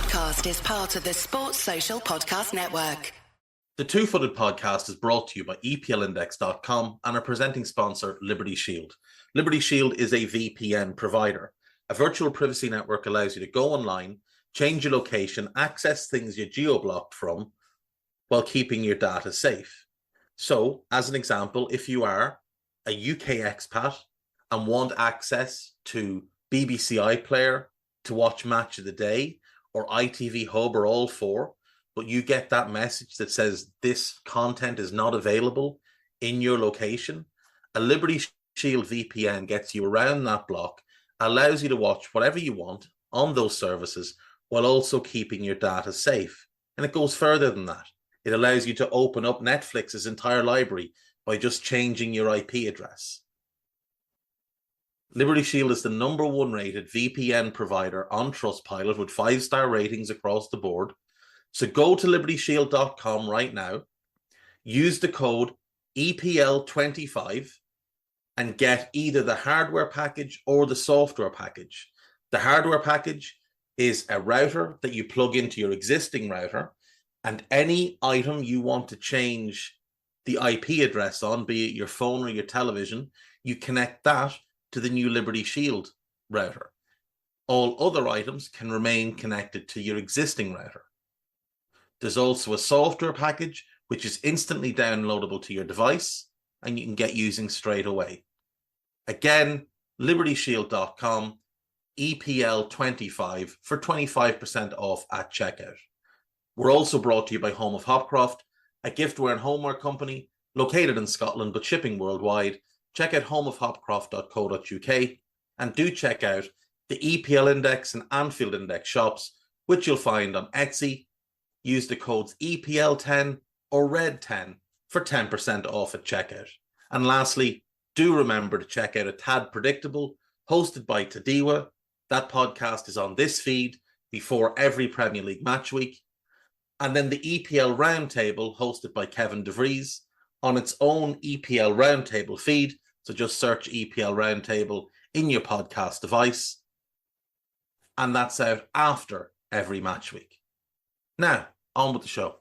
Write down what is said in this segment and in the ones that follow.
podcast is part of the Sports Social Podcast Network. The Two-Footed Podcast is brought to you by EPLindex.com and our presenting sponsor, Liberty Shield. Liberty Shield is a VPN provider. A virtual privacy network allows you to go online, change your location, access things you're geo-blocked from, while keeping your data safe. So, as an example, if you are a UK expat and want access to BBC iPlayer to watch Match of the Day, or ITV Hub, or all four, but you get that message that says this content is not available in your location, a Liberty Shield VPN gets you around that block, allows you to watch whatever you want on those services while also keeping your data safe. And it goes further than that. It allows you to open up Netflix's entire library by just changing your IP address. Liberty Shield is the #1 rated VPN provider on Trustpilot with 5-star ratings across the board. So go to libertyshield.com right now, use the code EPL25 and get either the hardware package or the software package. The hardware package is a router that you plug into your existing router, and any item you want to change the IP address on, be it your phone or your television, you connect that to the new Liberty Shield router. All other items can remain connected to your existing router. There's also a software package which is instantly downloadable to your device and you can get using straight away. Again, libertyshield.com, EPL25 for 25% off at checkout. We're also brought to you by Home of Hopcroft, a giftware and homeware company located in Scotland but shipping worldwide. Check out homeofhopcroft.co.uk and do check out the EPL Index and Anfield Index shops, which you'll find on Etsy. Use the codes EPL10 or RED10 for 10% off at checkout. And lastly, do remember to check out A Tad Predictable, hosted by Tadiwa. That podcast is on this feed before every Premier League match week. And then the EPL Roundtable, hosted by Kevin DeVries, on its own EPL Roundtable feed. So just search EPL Roundtable in your podcast device. And that's out after every match week. Now, on with the show.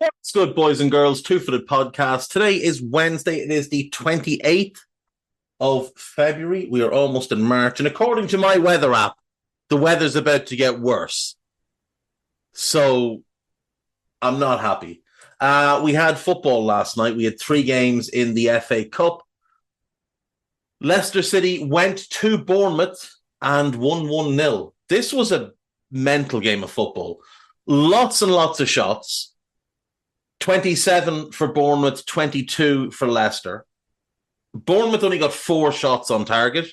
What's good, boys and girls? Two-Footed Podcast. Today is Wednesday. It is the 28th of February. We are almost in March. And according to my weather app, the weather's about to get worse. So I'm not happy. We had football last night. We had 3 games in the FA Cup. Leicester City went to Bournemouth and won 1-0. This was a mental game of football. Lots and lots of shots. 27 for Bournemouth, 22 for Leicester. Bournemouth only got 4 shots on target,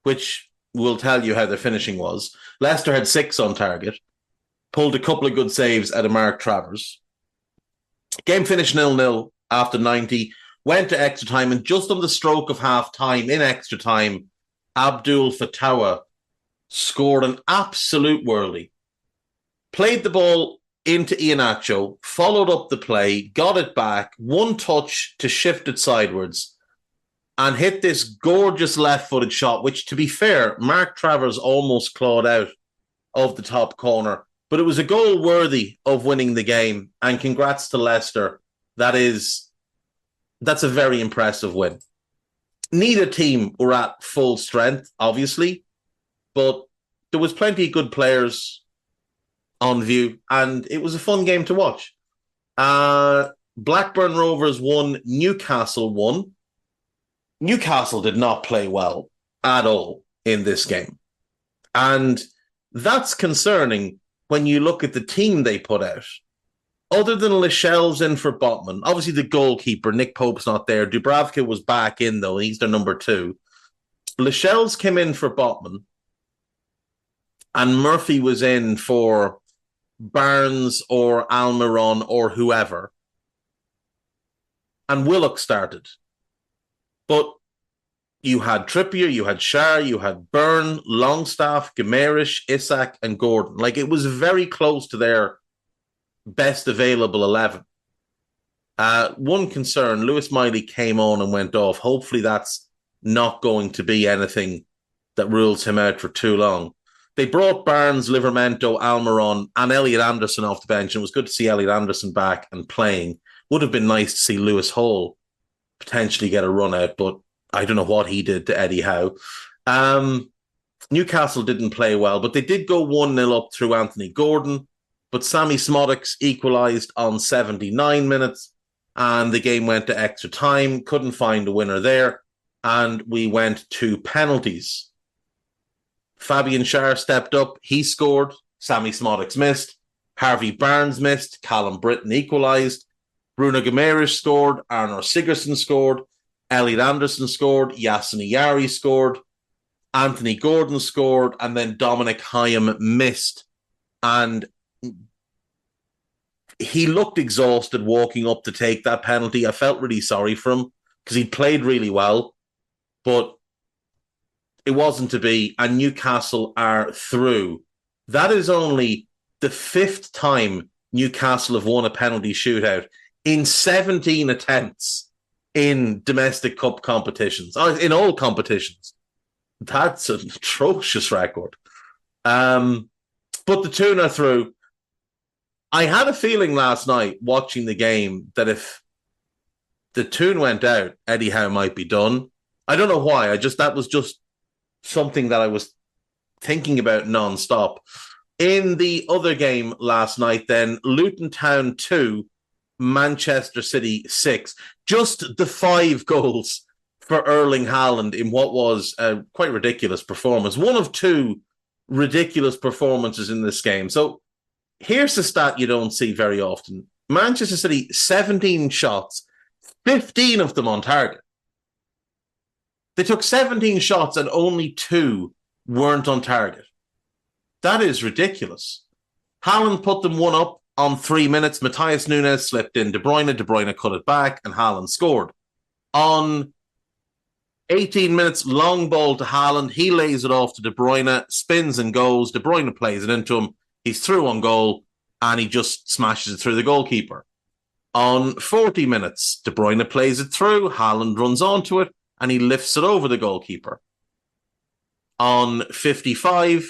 which will tell you how their finishing was. Leicester had 6 on target, pulled a couple of good saves out of Mark Travers. Game finished 0-0 after 90, went to extra time, and just on the stroke of half time, in extra time, Abdul Fatawa scored an absolute whirly. Played the ball into Iheanacho, followed up the play, got it back, one touch to shift it sidewards, and hit this gorgeous left-footed shot, which, to be fair, Mark Travers almost clawed out of the top corner. But it was a goal worthy of winning the game, and congrats to Leicester. That's a very impressive win. Neither team were at full strength, obviously, but there was plenty of good players on view, and it was a fun game to watch. Blackburn Rovers won, Newcastle won. Newcastle did not play well at all in this game. And that's concerning when you look at the team they put out. Other than Lascelles in for Botman, obviously the goalkeeper, Nick Pope's not there. Dubravka was back in, though. He's their number 2. Lascelles came in for Botman, and Murphy was in for Barnes or Almiron or whoever, and Willock started. But you had Trippier, you had Schär, you had Byrne, Longstaff, Gamerish, Isak, and Gordon. Like, it was very close to their best available 11. One concern, Lewis Miley came on and went off. Hopefully that's not going to be anything that rules him out for too long. They brought Barnes, Livramento, Almiron, and Elliot Anderson off the bench, and it was good to see Elliot Anderson back and playing. Would have been nice to see Lewis Hall potentially get a run out, but I don't know what he did to Eddie Howe. Newcastle didn't play well, but they did go 1-0 up through Anthony Gordon, but Sammy Smodics equalised on 79 minutes, and the game went to extra time. Couldn't find a winner there, and we went to penalties. Fabian Schär stepped up. He scored. Sammy Smodics missed. Harvey Barnes missed. Callum Britton equalised. Bruno Guimaraes scored. Arnor Sigurdsson scored. Elliot Anderson scored. Yasin Yari scored. Anthony Gordon scored. And then Dominic Hyam missed. And he looked exhausted walking up to take that penalty. I felt really sorry for him because he played really well. But it wasn't to be, and Newcastle are through. That is only the 5th time Newcastle have won a penalty shootout in 17 attempts in domestic cup competitions, in all competitions. That's an atrocious record. But the Toon are through. I had a feeling last night watching the game that if the Toon went out, Eddie Howe might be done. I don't know why. That was just something that I was thinking about non-stop. In the other game last night, then, Luton Town 2, Manchester City 6. Just the 5 goals for Erling Haaland in what was a quite ridiculous performance. One of 2 ridiculous performances in this game. So here's a stat you don't see very often. Manchester City, 17 shots, 15 of them on target. They took 17 shots and only 2 weren't on target. That is ridiculous. Haaland put them 1 up on 3 minutes. Matthias Nunes slipped in De Bruyne cut it back, and Haaland scored. On 18 minutes, long ball to Haaland. He lays it off to De Bruyne, spins and goes. De Bruyne plays it into him. He's through on goal, and he just smashes it through the goalkeeper. On 40 minutes, De Bruyne plays it through. Haaland runs onto it, and he lifts it over the goalkeeper. On 55,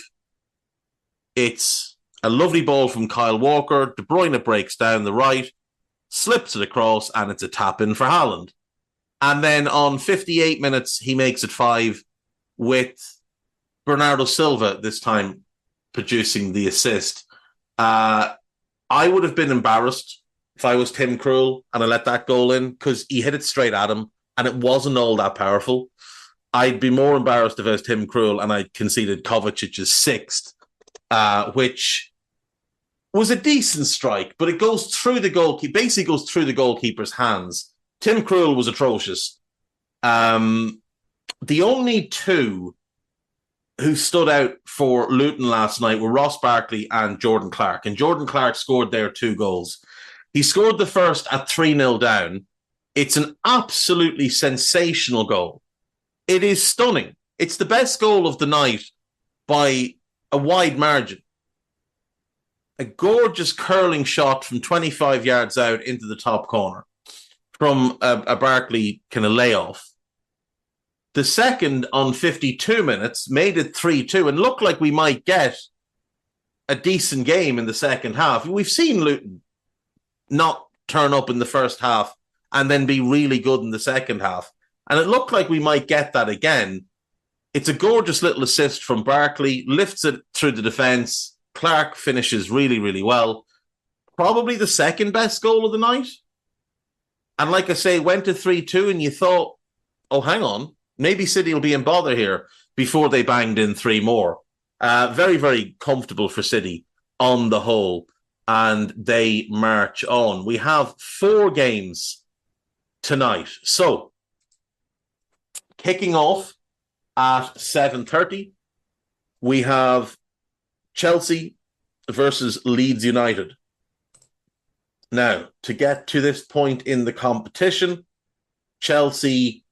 it's a lovely ball from Kyle Walker. De Bruyne breaks down the right, slips it across, and it's a tap-in for Haaland. And then on 58 minutes, he makes it 5 with Bernardo Silva this time producing the assist. I would have been embarrassed if I was Tim Krul and I let that goal in because he hit it straight at him. And it wasn't all that powerful. I'd be more embarrassed if I was Tim Krul and I conceded Kovacic's 6th, which was a decent strike, but it goes through the goalkeeper, basically goes through the goalkeeper's hands. Tim Krul was atrocious. The only 2 who stood out for Luton last night were Ross Barkley and Jordan Clark. And Jordan Clark scored their 2 goals. He scored the first at 3-0 down. It's an absolutely sensational goal. It is stunning. It's the best goal of the night by a wide margin. A gorgeous curling shot from 25 yards out into the top corner from a Barkley kind of layoff. The second on 52 minutes made it 3-2 and looked like we might get a decent game in the second half. We've seen Luton not turn up in the first half and then be really good in the second half. And it looked like we might get that again. It's a gorgeous little assist from Barkley, lifts it through the defence. Clark finishes really, really well. Probably the second best goal of the night. And like I say, went to 3-2 and you thought, oh, hang on, maybe City will be in bother here before they banged in 3 more. Very, very comfortable for City on the whole. And they march on. We have 4 games tonight. So, kicking off at 7:30, we have Chelsea versus Leeds United. Now, to get to this point in the competition, Chelsea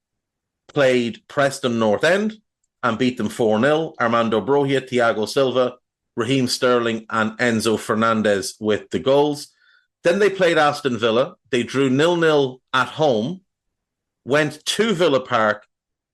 played Preston North End and beat them 4-0. Armando Broja, Thiago Silva, Raheem Sterling, and Enzo Fernandez with the goals. Then they played Aston Villa. They drew 0-0 at home, went to Villa Park,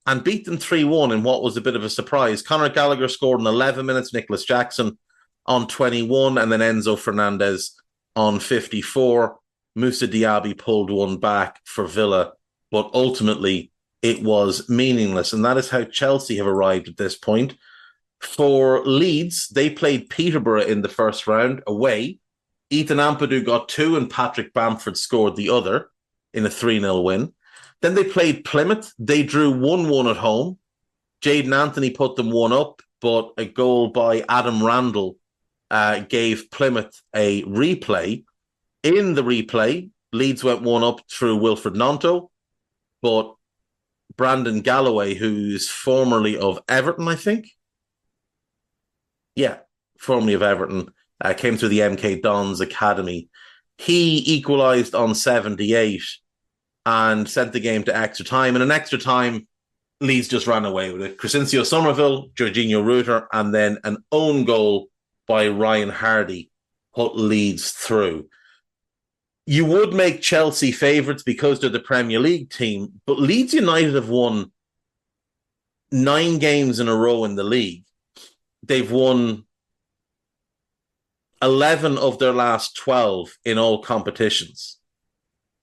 and beat them 3-1 in what was a bit of a surprise. Conor Gallagher scored in 11 minutes, Nicholas Jackson on 21, and then Enzo Fernandez on 54. Moussa Diaby pulled one back for Villa, but ultimately it was meaningless. And that is how Chelsea have arrived at this point. For Leeds, they played Peterborough in the first round away. Ethan Ampadu got 2 and Patrick Bamford scored the other in a 3-0 win. Then they played Plymouth. They drew 1-1 at home. Jayden Anthony put them 1 up, but a goal by Adam Randall gave Plymouth a replay. In the replay, Leeds went 1 up through Wilfred Gnonto, but Brandon Galloway, who's formerly of Everton, I think. Yeah, formerly of Everton, came through the MK Dons Academy. He equalised on 78 and sent the game to extra time. And in extra time, Leeds just ran away with it. Crescencio Somerville, Jorginho Rutter, and then an own goal by Ryan Hardy put Leeds through. You would make Chelsea favourites because they're the Premier League team, but Leeds United have won 9 games in a row in the league. They've won 11 of their last 12 in all competitions.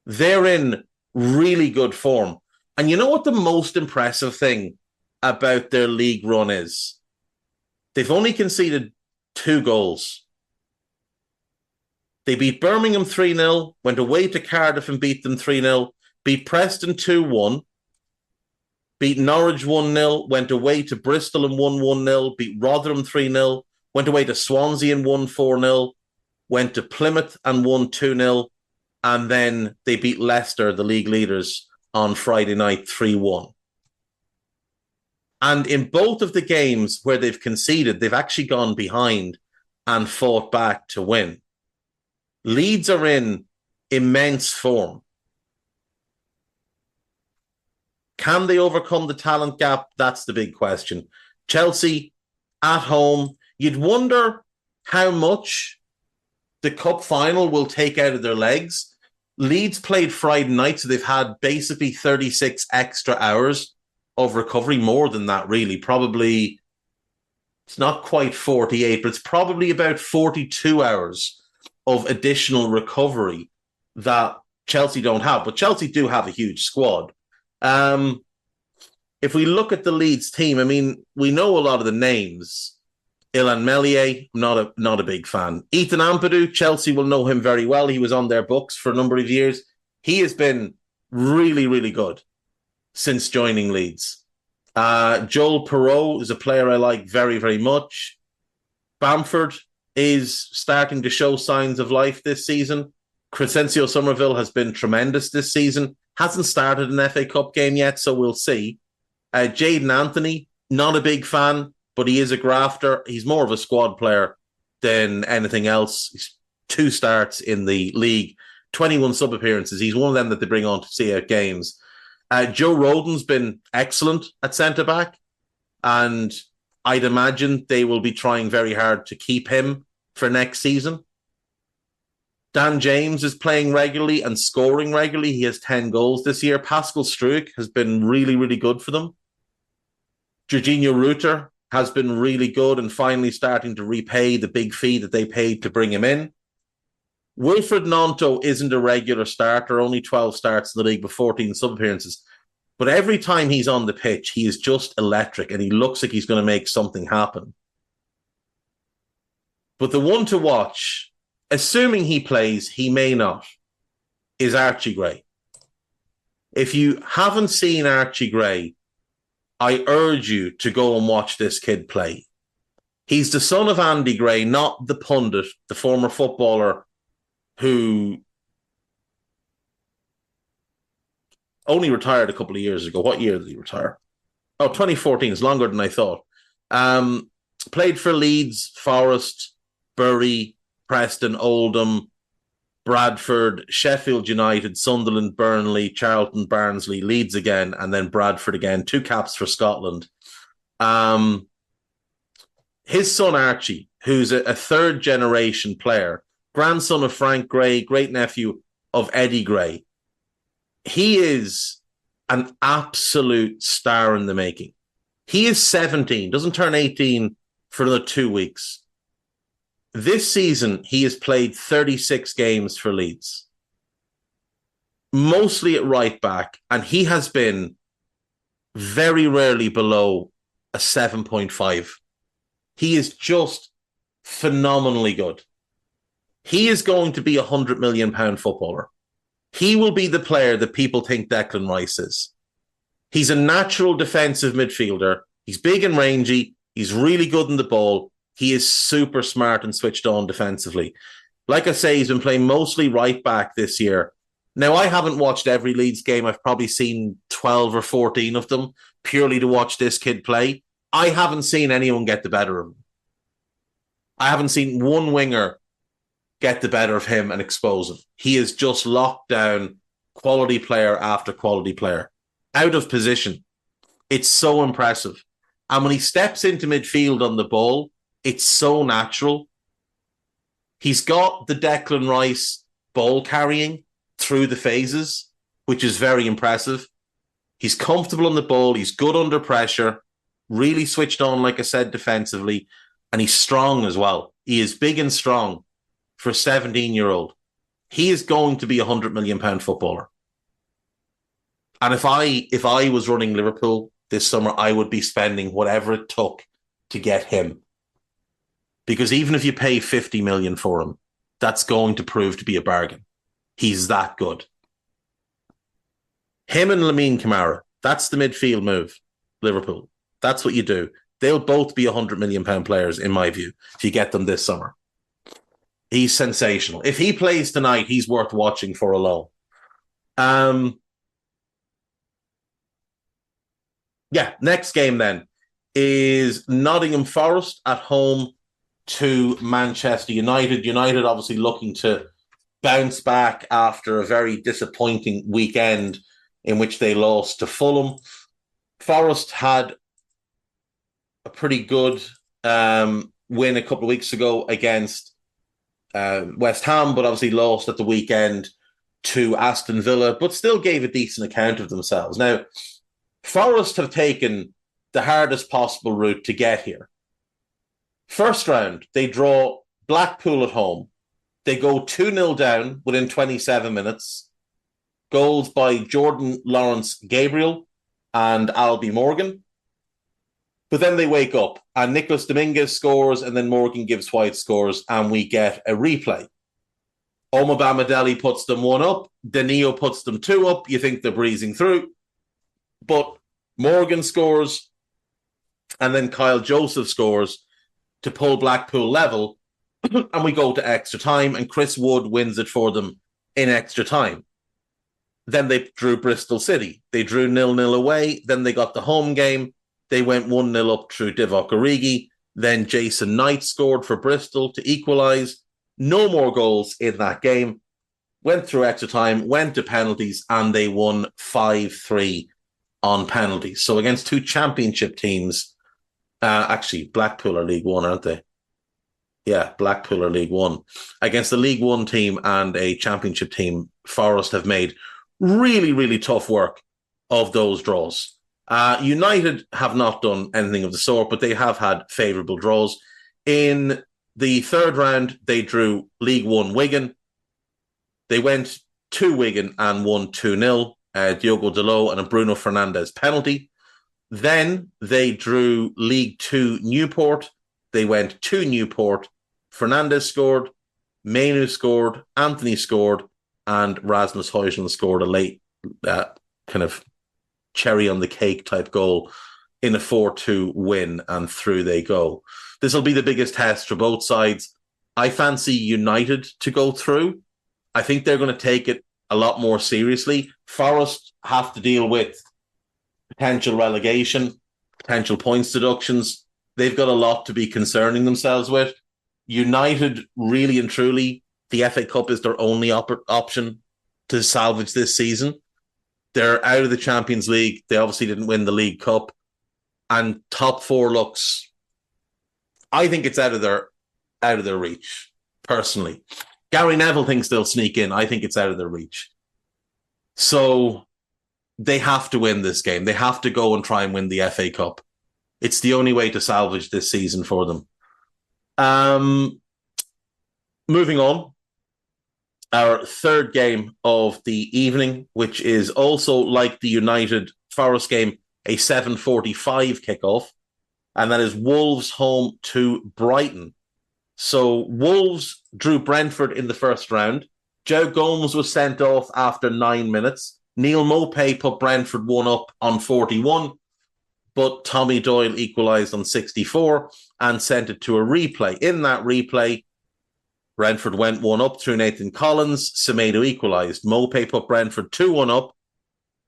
They're in really good form. And you know what the most impressive thing about their league run is? They've only conceded 2 goals. They beat Birmingham 3-0, went away to Cardiff and beat them 3-0, beat Preston 2-1, beat Norwich 1-0, went away to Bristol and won 1-0, beat Rotherham 3-0, went away to Swansea and won 4-0, went to Plymouth and won 2-0, and then they beat Leicester, the league leaders, on Friday night 3-1. And in both of the games where they've conceded, they've actually gone behind and fought back to win. Leeds are in immense form. Can they overcome the talent gap? That's the big question. Chelsea at home, you'd wonder how much the cup final will take out of their legs. Leeds played Friday night, so they've had basically 36 extra hours of recovery, more than that, really. Probably, it's not quite 48, but it's probably about 42 hours of additional recovery that Chelsea don't have. But Chelsea do have a huge squad. If we look at the Leeds team, I mean, we know a lot of the names. Ilan Meslier, not a big fan. Ethan Ampadu, Chelsea will know him very well. He was on their books for a number of years. He has been really, really good since joining Leeds. Joel Perreault is a player I like very, very much. Bamford is starting to show signs of life this season. Crescencio Somerville has been tremendous this season. Hasn't started an FA Cup game yet, so we'll see. Jayden Anthony, not a big fan, but he is a grafter. He's more of a squad player than anything else. He's 2 starts in the league, 21 sub-appearances. He's one of them that they bring on to see out games. Joe Rodon's been excellent at centre-back, and I'd imagine they will be trying very hard to keep him for next season. Dan James is playing regularly and scoring regularly. He has 10 goals this year. Pascal Struijk has been really, really good for them. Jorginho Rutter has been really good and finally starting to repay the big fee that they paid to bring him in. Wilfred Gnonto isn't a regular starter, only 12 starts in the league with 14 sub-appearances. But every time he's on the pitch, he is just electric and he looks like he's going to make something happen. But the one to watch, assuming he plays, he may not, is Archie Gray. If you haven't seen Archie Gray, I urge you to go and watch this kid play. He's the son of Andy Gray, not the pundit, the former footballer who only retired a couple of years ago. What year did he retire? Oh, 2014. It's longer than I thought. Played for Leeds, Forest, Bury, Preston, Oldham, Bradford, Sheffield United, Sunderland, Burnley, Charlton, Barnsley, Leeds again, and then Bradford again. 2 caps for Scotland. His son Archie, who's a third-generation player, grandson of Frank Gray, great-nephew of Eddie Gray, he is an absolute star in the making. He is 17, doesn't turn 18 for another 2 weeks. This season, he has played 36 games for Leeds, mostly at right back, and he has been very rarely below a 7.5. He is just phenomenally good. He is going to be a £100 million footballer. He will be the player that people think Declan Rice is. He's a natural defensive midfielder. He's big and rangy. He's really good in the ball. He is super smart and switched on defensively. Like I say, he's been playing mostly right back this year. Now, I haven't watched every Leeds game. I've probably seen 12 or 14 of them purely to watch this kid play. I haven't seen anyone get the better of him. I haven't seen one winger get the better of him and expose him. He is just locked down, quality player after quality player. Out of position. It's so impressive. And when he steps into midfield on the ball, it's so natural. He's got the Declan Rice ball carrying through the phases, which is very impressive. He's comfortable on the ball. He's good under pressure, really switched on, like I said, defensively. And he's strong as well. He is big and strong for a 17-year-old. He is going to be a £100 million footballer. And if I was running Liverpool this summer, I would be spending whatever it took to get him. Because even if you pay 50 million for him, that's going to prove to be a bargain. He's that good. Him and Lamine Camara, that's the midfield move, Liverpool. That's what you do. They'll both be £100 million players, in my view, if you get them this summer. He's sensational. If he plays tonight, he's worth watching for alone. Next game then is Nottingham Forest at home to Manchester United. United obviously looking to bounce back after a very disappointing weekend in which they lost to Fulham. Forest had a pretty good win a couple of weeks ago against West Ham, but obviously lost at the weekend to Aston Villa, but still gave a decent account of themselves. Now, Forest have taken the hardest possible route to get here. First round, they draw Blackpool at home. They go 2-0 down within 27 minutes. Goals by Jordan Lawrence Gabriel and Albie Morgan. But then they wake up and Nicholas Dominguez scores and then Morgan Gibbs White scores and we get a replay. Omobamidele puts them 1 up. Danilo puts them 2 up. You think they're breezing through. But Morgan scores and then Kyle Joseph scores to pull Blackpool level. And we go to extra time and Chris Wood wins it for them in extra time. Then they drew Bristol City. They drew 0-0 away. Then they got the home game. They went 1-0 up through Divock Origi. Then Jason Knight scored for Bristol to equalise. No more goals in that game. Went through extra time, went to penalties, and they won 5-3 on penalties. So against 2 championship teams, actually Blackpool are League One, aren't they? Yeah, Blackpool are League One. Against the League One team and a championship team, Forest have made really, really tough work of those draws. United have not done anything of the sort, but they have had favourable draws. In the third round, they drew League One Wigan. They went to Wigan and won 2-0. Diogo Dalot and a Bruno Fernandes penalty. Then they drew League Two Newport. They went to Newport. Fernandes scored, Mainu scored, Anthony scored, and Rasmus Højlund scored a late kind of cherry on the cake type goal in a 4-2 win, and through they go. This will be the biggest test for both sides. I fancy United to go through. I think they're going to take it a lot more seriously. Forest have to deal with potential relegation, potential points deductions. They've got a lot to be concerning themselves with. United, really and truly, the FA Cup is their only option to salvage this season. They're out of the Champions League. They obviously didn't win the League Cup. And top four looks, I think it's out of their reach, personally. Gary Neville thinks they'll sneak in. I think it's out of their reach. So they have to win this game. They have to go and try and win the FA Cup. It's the only way to salvage this season for them. Moving on, our third game of the evening, which is also like the United Forest game, a 7:45 kickoff, and that is Wolves home to Brighton. So Wolves drew Brentford in the first round. Joe Gomez was sent off after 9 minutes. Neil Maupay put Brentford 1-up on 41, but Tommy Doyle equalised on 64 and sent it to a replay. In that replay, Brentford went 1-up through Nathan Collins. Semedo equalised. Maupay put Brentford 2-1 up,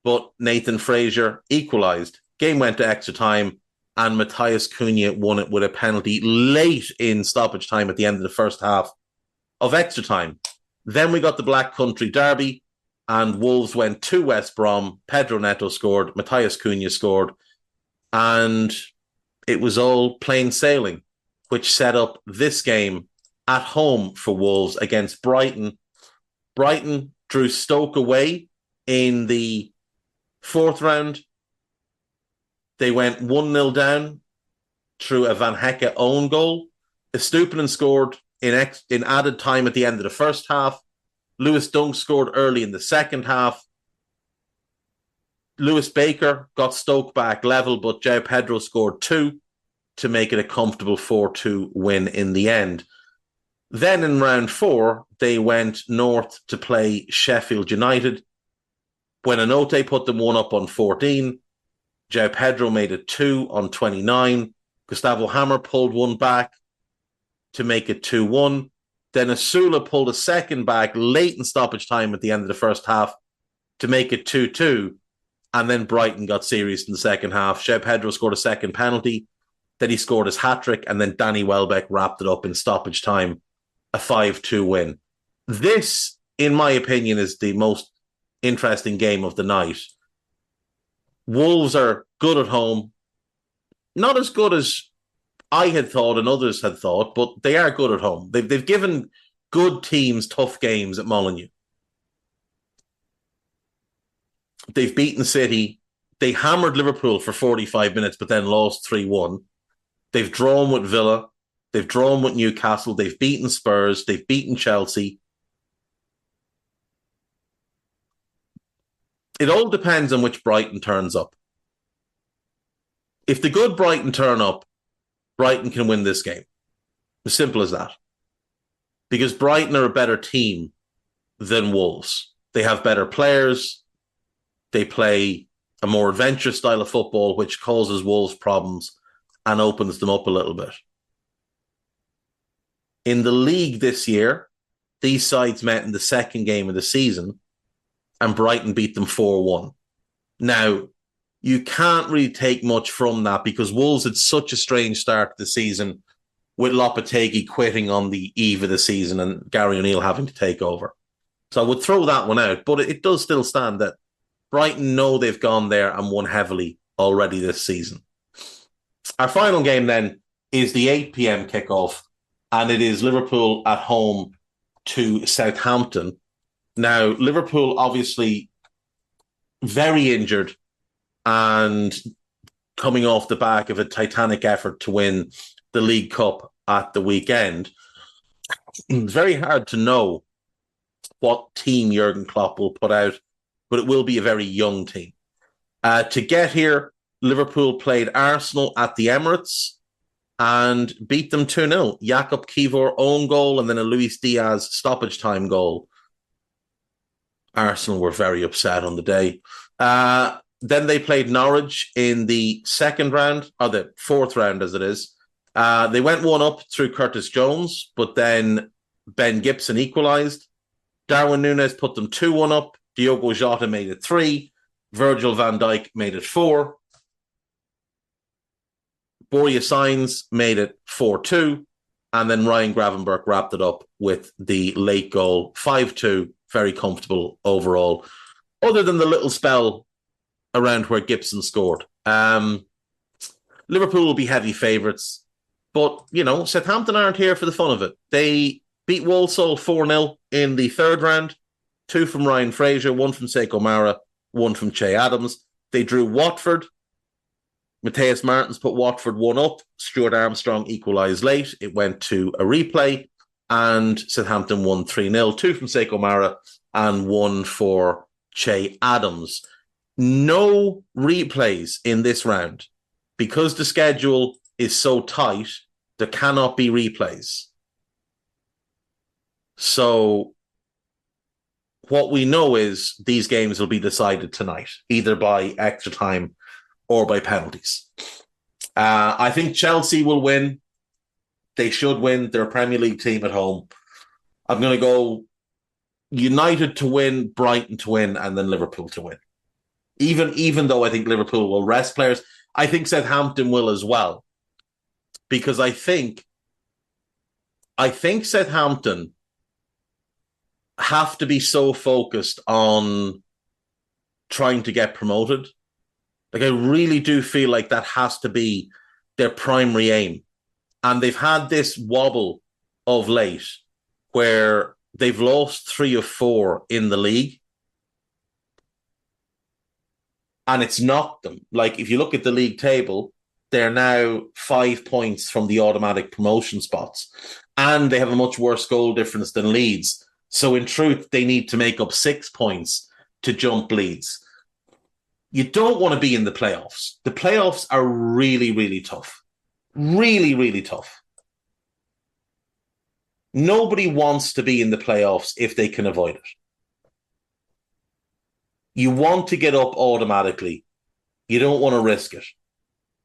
but Nathan Fraser equalised. Game went to extra time, and Matthias Cunha won it with a penalty late in stoppage time at the end of the first half of extra time. Then we got the Black Country Derby, and Wolves went to West Brom. Pedro Neto scored. Matthias Cunha scored. And it was all plain sailing, which set up this game at home for Wolves against Brighton. Brighton drew Stoke away in the fourth round. They went 1-0 down through a Van Hecke own goal. Estupinan scored in added time at the end of the first half. Lewis Dunk scored early in the second half. Lewis Baker got Stoke back level, but João Pedro scored 2 to make it a comfortable 4-2 win in the end. Then in round 4, they went north to play Sheffield United. Buonanotte put them 1-up on 14. João Pedro made it 2 on 29. Gustavo Hammer pulled one back to make it 2-1. Then Asula pulled a second back late in stoppage time at the end of the first half to make it 2-2. And then Brighton got serious in the second half. João Pedro scored a second penalty. Then he scored his hat-trick, and then Danny Welbeck wrapped it up in stoppage time, a 5-2 win. This, in my opinion, is the most interesting game of the night. Wolves are good at home. Not as good as I had thought and others had thought, but they are good at home. They've given good teams tough games at Molineux. They've beaten City. They hammered Liverpool for 45 minutes, but then lost 3-1. They've drawn with Villa. They've drawn with Newcastle. They've beaten Spurs. They've beaten Chelsea. It all depends on which Brighton turns up. If the good Brighton turn up, Brighton can win this game. As simple as that. Because Brighton are a better team than Wolves. They have better players. They play a more adventurous style of football, which causes Wolves problems and opens them up a little bit. In the league this year, these sides met in the second game of the season, and Brighton beat them 4-1. Now, you can't really take much from that because Wolves had such a strange start to the season with Lopetegui quitting on the eve of the season and Gary O'Neill having to take over. So I would throw that one out, but it does still stand that Brighton know they've gone there and won heavily already this season. Our final game then is the 8 p.m. kickoff, and it is Liverpool at home to Southampton. Now, Liverpool obviously very injured and coming off the back of a titanic effort to win the League Cup at the weekend. It's very hard to know what team Jurgen Klopp will put out, but it will be a very young team. To get here, Liverpool played Arsenal at the Emirates and beat them 2-0. Jakub Kivor own goal and then a Luis Diaz stoppage time goal. Arsenal were very upset on the day. Then they played Norwich in the second round, or the fourth round as it is. They went 1-up through Curtis Jones, but then Ben Gibson equalised. Darwin Núñez put them 2-1 up. Diogo Jota made it 3. Virgil van Dijk made it 4. Borja Sainz made it 4-2. And then Ryan Gravenberch wrapped it up with the late goal, 5-2, very comfortable overall, other than the little spell around where Gibson scored. Liverpool will be heavy favourites, but, Southampton aren't here for the fun of it. They beat Walsall 4-0 in the third round, 2 from Ryan Fraser, 1 from Sekou Mara, 1 from Che Adams. They drew Watford. Matthias Martins put Watford 1 up. Stuart Armstrong equalised late. It went to a replay, and Southampton won 3-0, 2 from Sekou Mara and 1 for Che Adams. No replays in this round. Because the schedule is so tight, there cannot be replays. So what we know is these games will be decided tonight, either by extra time or by penalties. I think Chelsea will win. They should win. They're a Premier League team at home. I'm going to go United to win, Brighton to win, and then Liverpool to win. Even though I think Liverpool will rest players, I think Southampton will as well. Because I think Southampton have to be so focused on trying to get promoted. Like, I really do feel like that has to be their primary aim. And they've had this wobble of late where they've lost 3 of 4 in the league. And it's knocked them. Like, if you look at the league table, they're now 5 points from the automatic promotion spots. And they have a much worse goal difference than Leeds. So in truth, they need to make up 6 points to jump Leeds. You don't want to be in the playoffs. The playoffs are really, really tough. Really, really tough. Nobody wants to be in the playoffs if they can avoid it. You want to get up automatically. You don't want to risk it.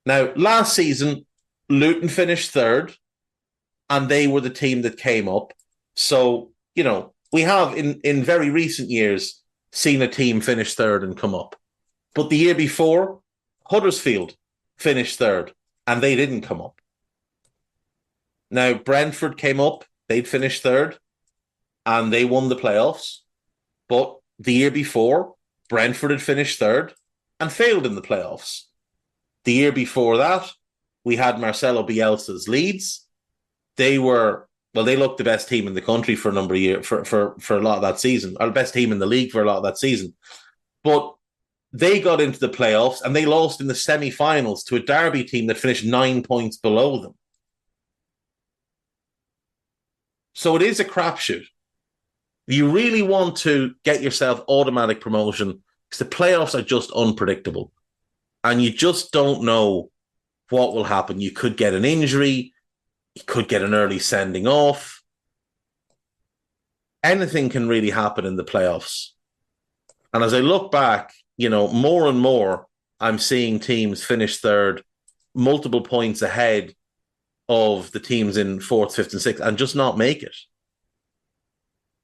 Now, last season, Luton finished third, and they were the team that came up. So, we have, in very recent years, seen a team finish third and come up. But the year before, Huddersfield finished third, and they didn't come up. Now, Brentford came up. They'd finished third, and they won the playoffs. But the year before, Brentford had finished third and failed in the playoffs. The year before that, we had Marcelo Bielsa's Leeds. They looked the best team in the country for a number of years, for a lot of that season, or the best team in the league for a lot of that season. But they got into the playoffs and they lost in the semi-finals to a Derby team that finished 9 points below them. So it is a crapshoot. You really want to get yourself automatic promotion because the playoffs are just unpredictable. And you just don't know what will happen. You could get an injury. You could get an early sending off. Anything can really happen in the playoffs. And as I look back, more and more, I'm seeing teams finish third, multiple points ahead of the teams in 4th, 5th, and 6th, and just not make it.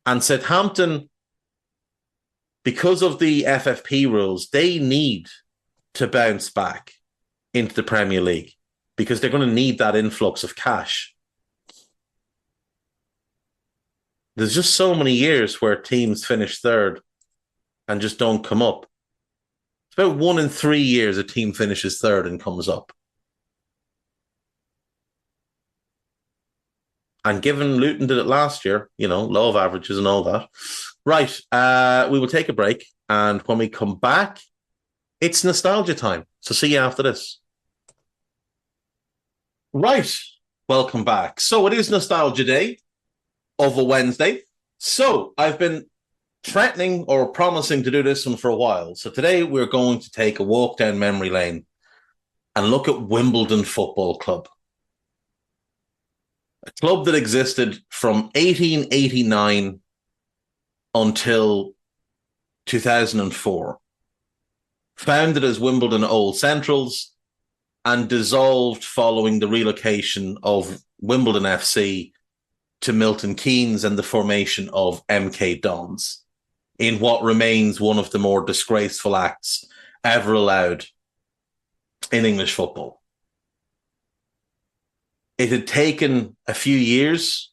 And Southampton, because of the FFP rules, they need to bounce back into the Premier League because they're going to need that influx of cash. There's just so many years where teams finish third and just don't come up. It's about 1 in 3 years a team finishes third and comes up. And given Luton did it last year, law of averages and all that. Right, we will take a break. And when we come back, it's nostalgia time. So see you after this. Right, welcome back. So it is Nostalgia Day of a Wednesday. So I've been threatening or promising to do this one for a while. So today we're going to take a walk down memory lane and look at Wimbledon Football Club. A club that existed from 1889 until 2004. Founded as Wimbledon Old Centrals and dissolved following the relocation of Wimbledon FC to Milton Keynes and the formation of MK Dons in what remains one of the more disgraceful acts ever allowed in English football. it had taken a few years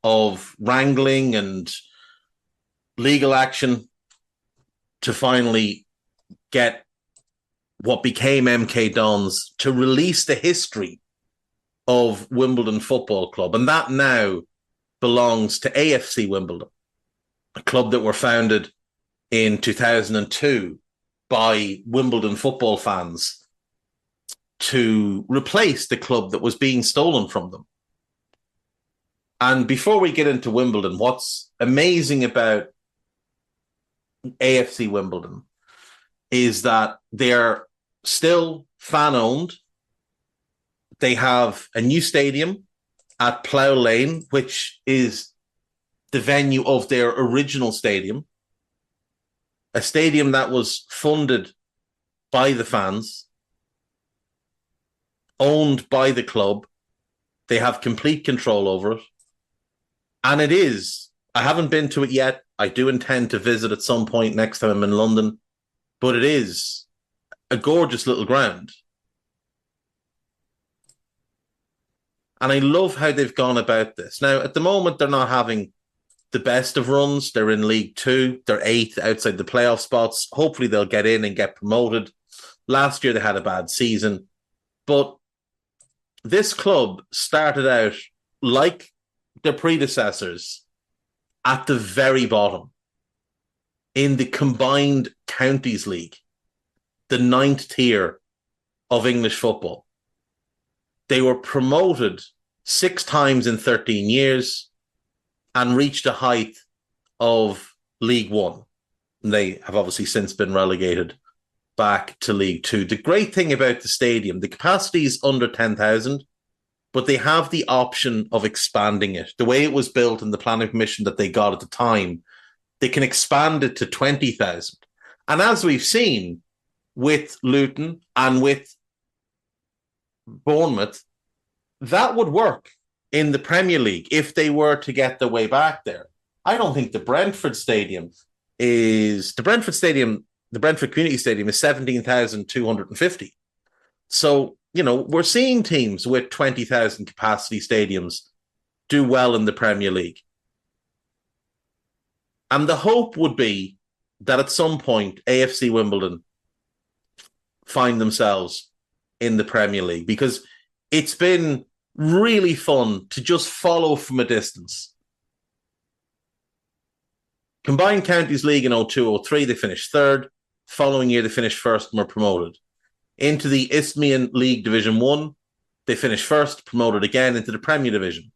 of wrangling and legal action to finally get what became MK Dons to release the history of Wimbledon Football Club. And that now belongs to AFC Wimbledon, a club that were founded in 2002 by Wimbledon football fans to replace the club that was being stolen from them. And before we get into Wimbledon, what's amazing about AFC Wimbledon is that they're still fan-owned. They have a new stadium at Plough Lane, which is the venue of their original stadium, a stadium that was funded by the fans, owned by the club. They have complete control over it. And it is, I haven't been to it yet. I do intend to visit at some point next time I'm in London, but it is a gorgeous little ground. And I love how they've gone about this. Now, at the moment, they're not having the best of runs. They're in League Two. They're 8th outside the playoff spots. Hopefully, they'll get in and get promoted. Last year, they had a bad season. But this club started out like their predecessors at the very bottom in the combined Counties League, the 9th tier of English football. They were promoted 6 times in 13 years and reached a height of League One. And they have obviously since been relegated back to League Two. The great thing about the stadium, the capacity is under 10,000, but they have the option of expanding it. The way it was built and the planning permission that they got at the time, they can expand it to 20,000. And as we've seen with Luton and with Bournemouth, that would work in the Premier League if they were to get their way back there. I don't think the Brentford Community Stadium is 17,250. So, we're seeing teams with 20,000 capacity stadiums do well in the Premier League. And the hope would be that at some point AFC Wimbledon find themselves in the Premier League, because it's been really fun to just follow from a distance. Combined Counties League in 02-03, they finished 3rd. Following year, they finished 1st and were promoted. Into the Isthmian League Division 1, they finished 1st, promoted again into the Premier Division.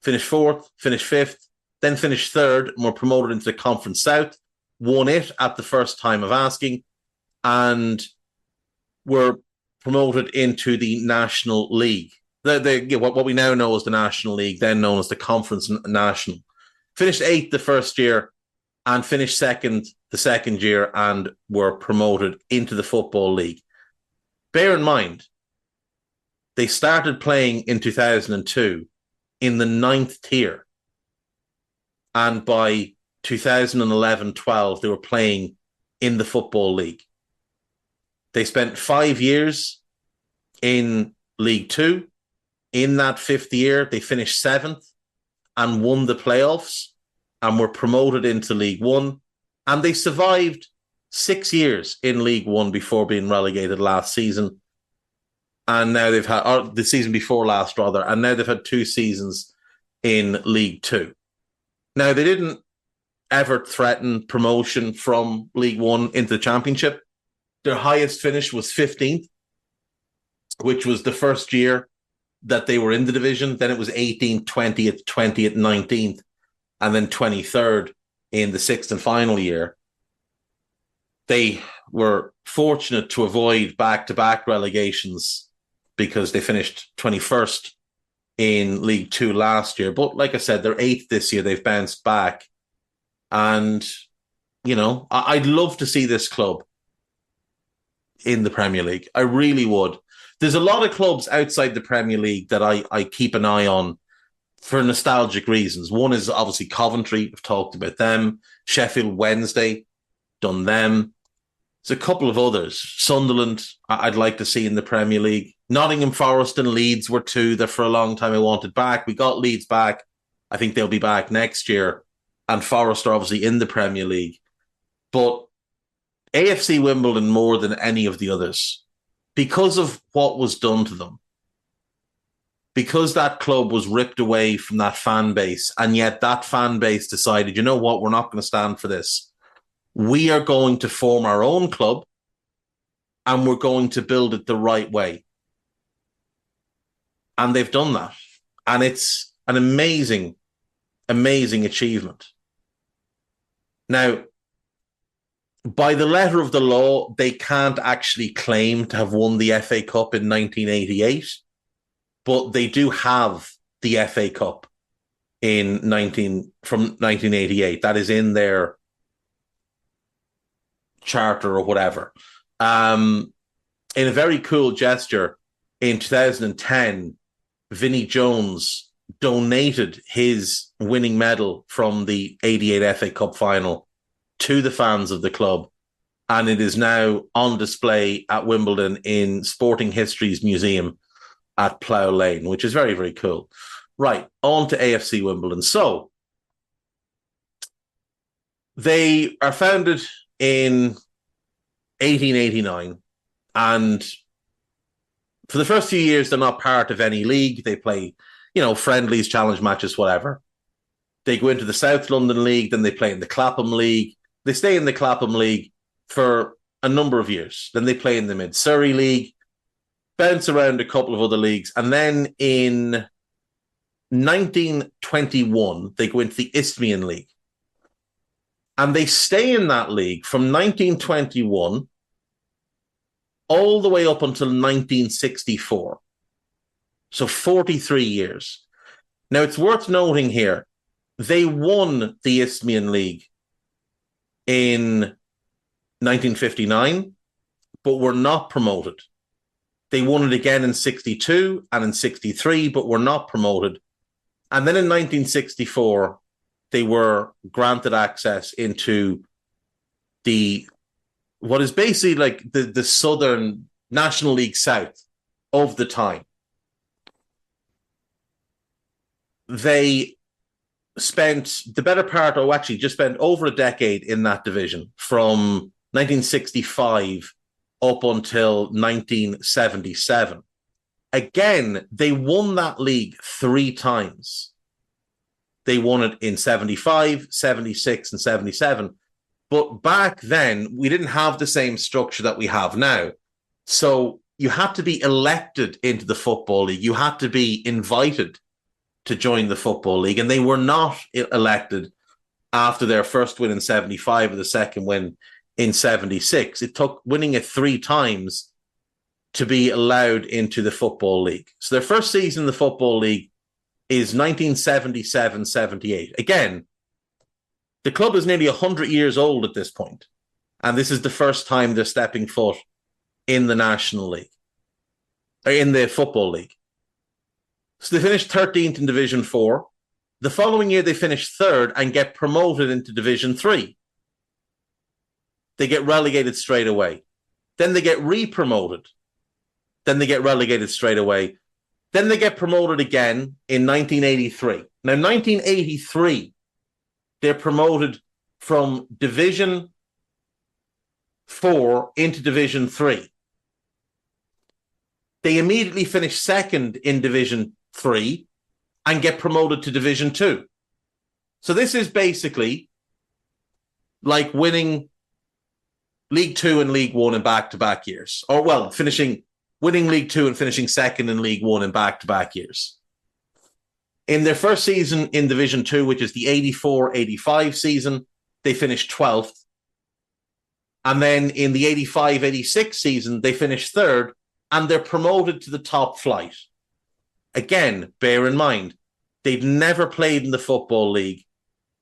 Finished 4th, finished 5th, then finished 3rd and were promoted into the Conference South, won it at the first time of asking, and were promoted into the National League. What we now know as the National League, then known as the Conference National. Finished 8th the first year and finished 2nd the second year and were promoted into the Football League. Bear in mind, they started playing in 2002 in the 9th tier. And by 2011-12, they were playing in the Football League. They spent 5 years in League Two. In that 5th year, they finished 7th and won the playoffs and were promoted into League One. And they survived 6 years in League One before being relegated last season. And now they've had, or the season before last rather, and now they've had 2 seasons in League Two. Now, they didn't ever threaten promotion from League One into the Championship. Their highest finish was 15th, which was the first year that they were in the division. Then it was 18th, 20th, 20th, 19th, and then 23rd in the 6th and final year. They were fortunate to avoid back-to-back relegations because they finished 21st in League Two last year. But like I said, they're 8th this year. They've bounced back. And, I'd love to see this club in the Premier League. I really would. There's a lot of clubs outside the Premier League that I keep an eye on for nostalgic reasons. One is obviously Coventry. We've talked about them. Sheffield Wednesday, done them. There's a couple of others. Sunderland, I'd like to see in the Premier League. Nottingham Forest and Leeds were two that for a long time I wanted back. We got Leeds back. I think they'll be back next year. And Forest are obviously in the Premier League. But AFC Wimbledon more than any of the others, because of what was done to them, because that club was ripped away from that fan base, and yet that fan base decided, you know what, we're not going to stand for this. We are going to form our own club, and we're going to build it the right way. And they've done that. And it's an amazing, amazing achievement. Now, by the letter of the law, they can't actually claim to have won the FA Cup in 1988, but they do have the FA Cup from 1988. That is in their charter or whatever. In a very cool gesture, in 2010, Vinnie Jones donated his winning medal from the 88 FA Cup final to the fans of the club, and it is now on display at Wimbledon in Sporting History's museum at Plough Lane, which is very, very cool. Right, on to AFC Wimbledon. So, they are founded in 1889, and for the first few years, they're not part of any league. They play, friendlies, challenge matches, whatever. They go into the South London League, then they play in the Clapham League. They stay in the Clapham League for a number of years. Then they play in the Mid-Surrey League, bounce around a couple of other leagues. And then in 1921, they go into the Isthmian League. And they stay in that league from 1921 all the way up until 1964. So 43 years. Now, it's worth noting here, they won the Isthmian League in 1959, but were not promoted. They won it again in 62 and in 63, but were not promoted. And then in 1964, they were granted access into what is basically like the Southern National League South of the time. They spent the better part, just spent over a decade in that division from 1965 up until 1977. Again, they won that league 3 times. They won it in 75, 76, and 77. But back then, we didn't have the same structure that we have now. So you had to be elected into the Football League. You had to be invited to join the Football League. And they were not elected after their first win in 75 or the second win in 76. It took winning it 3 times to be allowed into the Football League. So their first season in the Football League is 1977-78. Again, the club is nearly 100 years old at this point, and this is the first time they're stepping foot in the National League, or in the Football League. So they finished 13th in Division 4. The following year, they finished 3rd and get promoted into Division 3. They get relegated straight away. Then they get re-promoted. Then they get relegated straight away. Then they get promoted again in 1983. Now, 1983, they're promoted from Division 4 into Division 3. They immediately finish 2nd in Division 3 and get promoted to Division 2. So this is basically like winning League 2 and League 1 in back-to-back years. Or, winning League 2 and finishing 2nd in League 1 in back-to-back years. In their first season in Division 2, which is the 84-85 season, they finished 12th. And then in the 85-86 season, they finished 3rd, and they're promoted to the top flight. Again, bear in mind, they'd never played in the Football League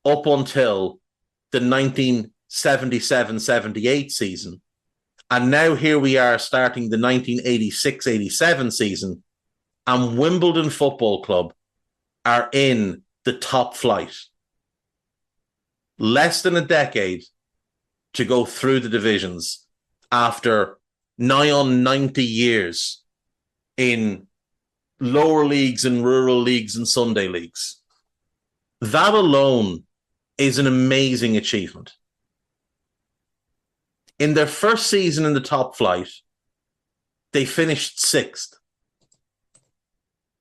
up until the 1977-78 season. And now here we are starting the 1986-87 season, and Wimbledon Football Club are in the top flight. Less than a decade to go through the divisions after nigh on 90 years in lower leagues and rural leagues and Sunday leagues. That alone is an amazing achievement. In their first season in the top flight, they finished 6th,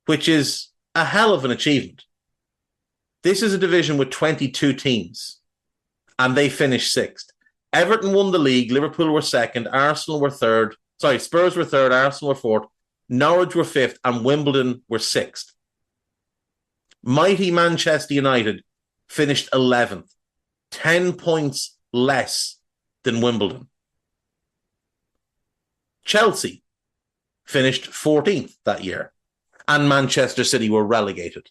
which is a hell of an achievement. This is a division with 22 teams, and they finished 6th. Everton won the league, Liverpool were 2nd, Arsenal were 3rd, Spurs were 3rd, Arsenal were 4th, Norwich were 5th, and Wimbledon were 6th. Mighty Manchester United finished 11th, 10 points less than Wimbledon. Chelsea finished 14th that year, and Manchester City were relegated,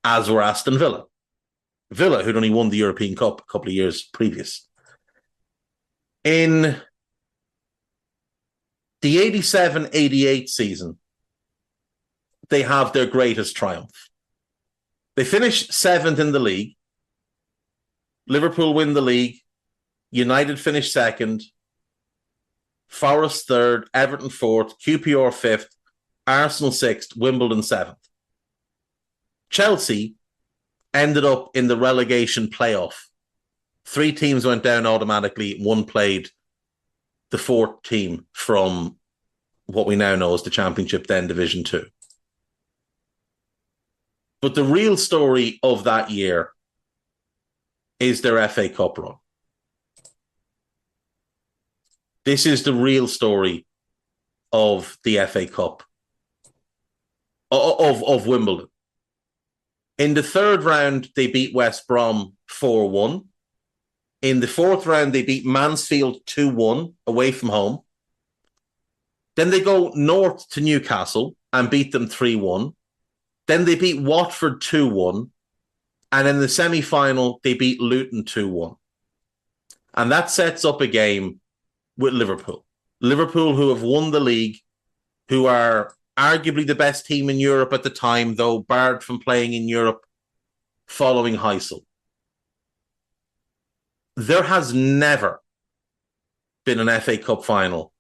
as were Aston Villa. Villa, who'd only won the European Cup a couple of years previous. In the 87-88 season, they have their greatest triumph. They finish 7th in the league. Liverpool win the league. United finish 2nd. Forest 3rd. Everton 4th. QPR 5th. Arsenal 6th. Wimbledon 7th. Chelsea ended up in the relegation playoff. 3 teams went down automatically. 1 played the 4th team from what we now know as the Championship, then Division 2. But the real story of that year is their FA Cup run. This is the real story of the FA Cup, of Wimbledon. In the 3rd round, they beat West Brom 4-1. In the 4th round, they beat Mansfield 2-1 away from home. Then they go north to Newcastle and beat them 3-1. Then they beat Watford 2-1. And in the semi-final, they beat Luton 2-1. And that sets up a game with Liverpool. Liverpool, who have won the league, who are arguably the best team in Europe at the time, though barred from playing in Europe following Heysel. There has never been an FA Cup final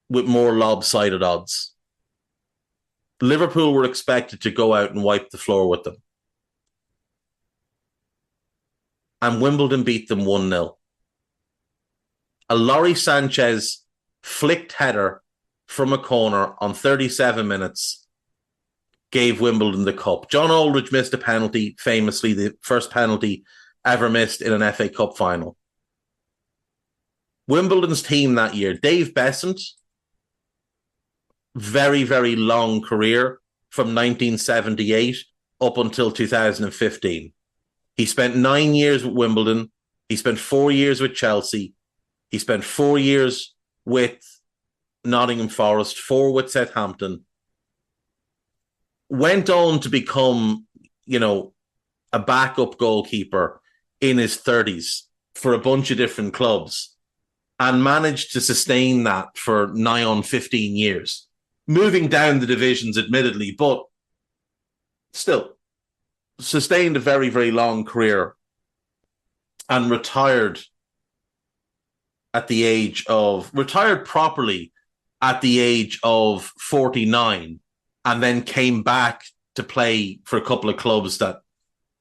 with more lopsided odds. Liverpool were expected to go out and wipe the floor with them. And Wimbledon beat them 1-0. A Lawrie Sanchez flicked header from a corner on 37 minutes gave Wimbledon the cup. John Aldridge missed a penalty, famously the first penalty ever missed in an FA Cup final. Wimbledon's team that year, Dave Besant, very, very long career from 1978 up until 2015. He spent 9 years with Wimbledon. He spent 4 years with Chelsea. He spent 4 years with Nottingham Forest, 4 with Southampton. Went on to become, a backup goalkeeper in his 30s for a bunch of different clubs and managed to sustain that for nigh on 15 years. Moving down the divisions, admittedly, but still sustained a very, very long career and retired properly at the age of 49 and then came back to play for a couple of clubs that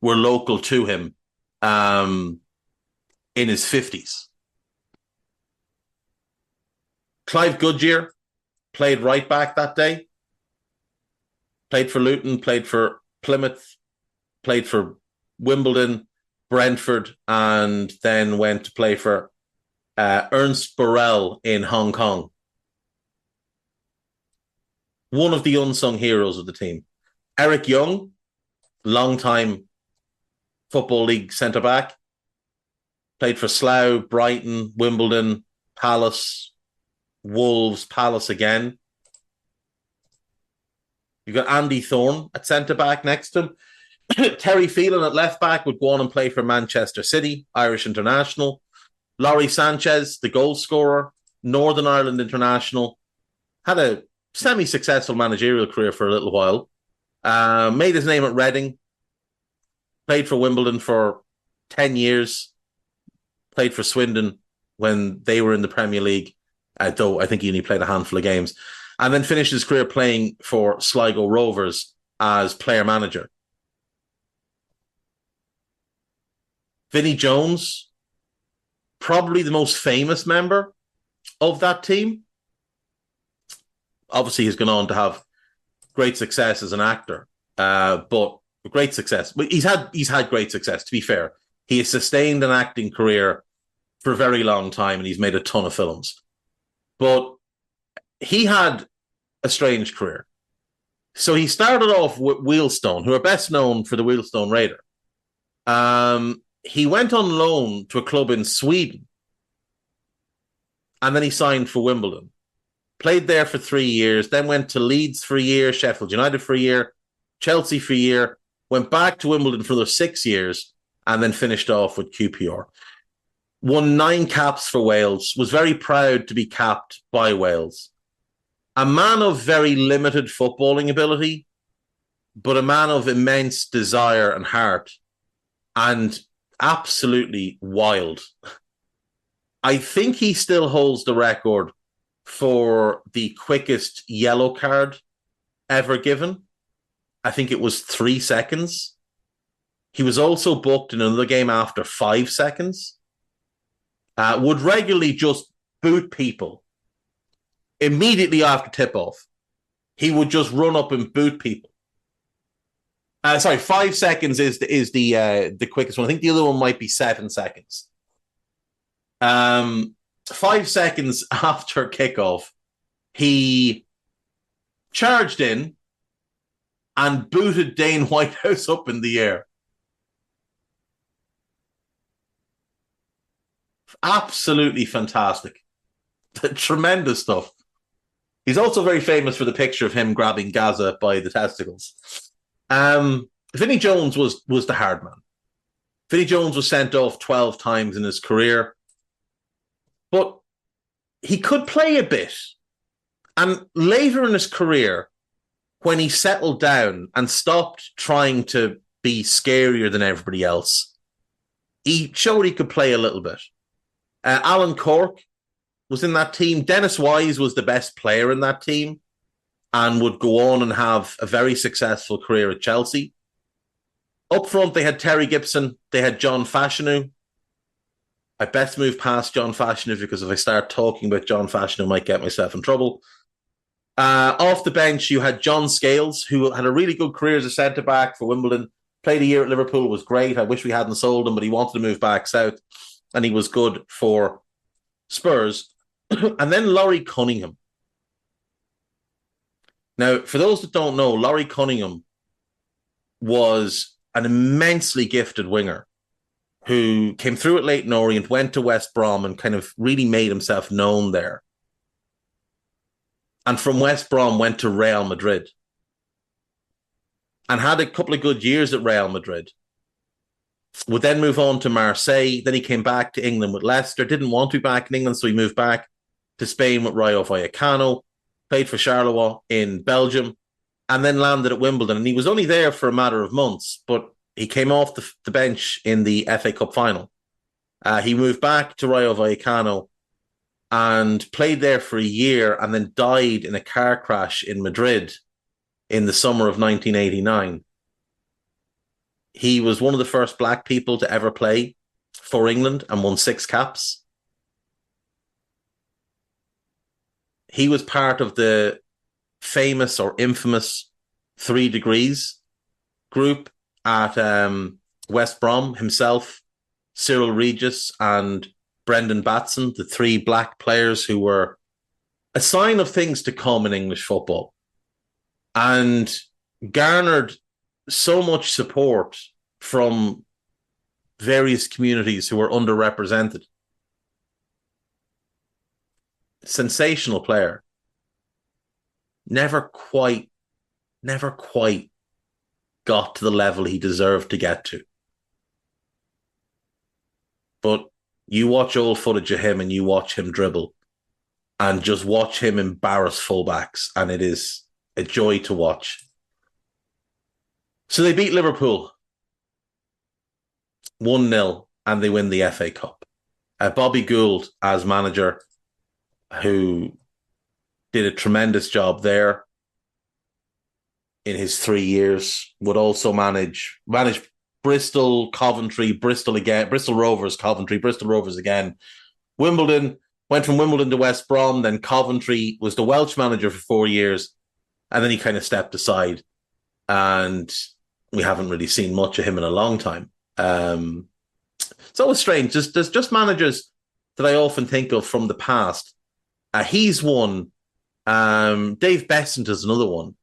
were local to him in his 50s. Clive Goodyear played right back that day. Played for Luton, played for Plymouth, played for Wimbledon, Brentford, and then went to play for Ernst Borrell in Hong Kong. One of the unsung heroes of the team. Eric Young, long-time Football League centre-back, played for Slough, Brighton, Wimbledon, Palace, Wolves, Palace again. You've got Andy Thorne at centre-back next to him. Terry Phelan at left-back would go on and play for Manchester City, Irish international. Lawrie Sanchez, the goal scorer, Northern Ireland international, had a semi-successful managerial career for a little while. Made his name at Reading, played for Wimbledon for 10 years, played for Swindon when they were in the Premier League, though I think he only played a handful of games. and then finished his career playing for Sligo Rovers as player manager. Vinnie Jones, probably the most famous member of that team. Obviously, he's gone on to have great success as an actor, but great success. But he's had great success, to be fair. He has sustained an acting career for a very long time, and he's made a ton of films. But he had a strange career. So he started off with Wheelstone, who are best known for the Wheelstone Raider. He went on loan to a club in Sweden, and then he signed for Wimbledon. Played there for 3 years, then went to Leeds for a year, Sheffield United for a year, Chelsea for a year, went back to Wimbledon for another 6 years, and then finished off with QPR. Won 9 caps for Wales, was very proud to be capped by Wales. A man of very limited footballing ability, but a man of immense desire and heart, and absolutely wild. I think he still holds the record for the quickest yellow card ever given. I think it was 3 seconds. He was also booked in another game after 5 seconds. Would regularly just boot people immediately after tip-off. He would just run up and boot people. 5 seconds is the quickest one. I think the other one might be 7 seconds. 5 seconds after kickoff, he charged in and booted Dane Whitehouse up in the air. Absolutely fantastic. Tremendous stuff. He's also very famous for the picture of him grabbing Gaza by the testicles. Vinnie Jones was the hard man. Vinnie Jones was sent off 12 times in his career, but he could play a bit. And later in his career, when he settled down and stopped trying to be scarier than everybody else, he showed he could play a little bit. Alan Cork was in that team. Dennis Wise was the best player in that team and would go on and have a very successful career at Chelsea. Up front, they had Terry Gibson. They had John Fashanu. I best move past John Fashanu because if I start talking about John Fashanu, I might get myself in trouble. Off the bench, you had John Scales, who had a really good career as a centre-back for Wimbledon. Played a year at Liverpool, was great. I wish we hadn't sold him, but he wanted to move back south, and he was good for Spurs. And then Laurie Cunningham. Now, for those that don't know, Laurie Cunningham was an immensely gifted winger who came through at Leyton Orient, went to West Brom and kind of really made himself known there. And from West Brom went to Real Madrid and had a couple of good years at Real Madrid. Would then move on to Marseille. Then he came back to England with Leicester. Didn't want to be back in England, so he moved back to Spain with Rayo Vallecano. Played for Charleroi in Belgium and then landed at Wimbledon. And he was only there for a matter of months, but he came off the bench in the FA Cup final. He moved back to Rayo Vallecano and played there for a year and then died in a car crash in Madrid in the summer of 1989. He was one of the first black people to ever play for England and won 6 caps. He was part of the famous or infamous 3 Degrees group at West Brom. Himself, Cyril Regis and Brendan Batson, the 3 black players who were a sign of things to come in English football and garnered so much support from various communities who were underrepresented. Sensational player. Never quite got to the level he deserved to get to. But you watch old footage of him and you watch him dribble and just watch him embarrass fullbacks, and it is a joy to watch. So they beat Liverpool 1-0 and they win the FA Cup. Bobby Gould as manager, who did a tremendous job there in his 3 years. Would also manage Bristol, Coventry, Bristol again, Bristol Rovers, Coventry, Bristol Rovers again. Wimbledon, went from Wimbledon to West Brom, then Coventry, was the Welsh manager for 4 years, and then he kind of stepped aside, and we haven't really seen much of him in a long time. It's always strange. There's just managers that I often think of from the past. He's one. Dave Besant is another one,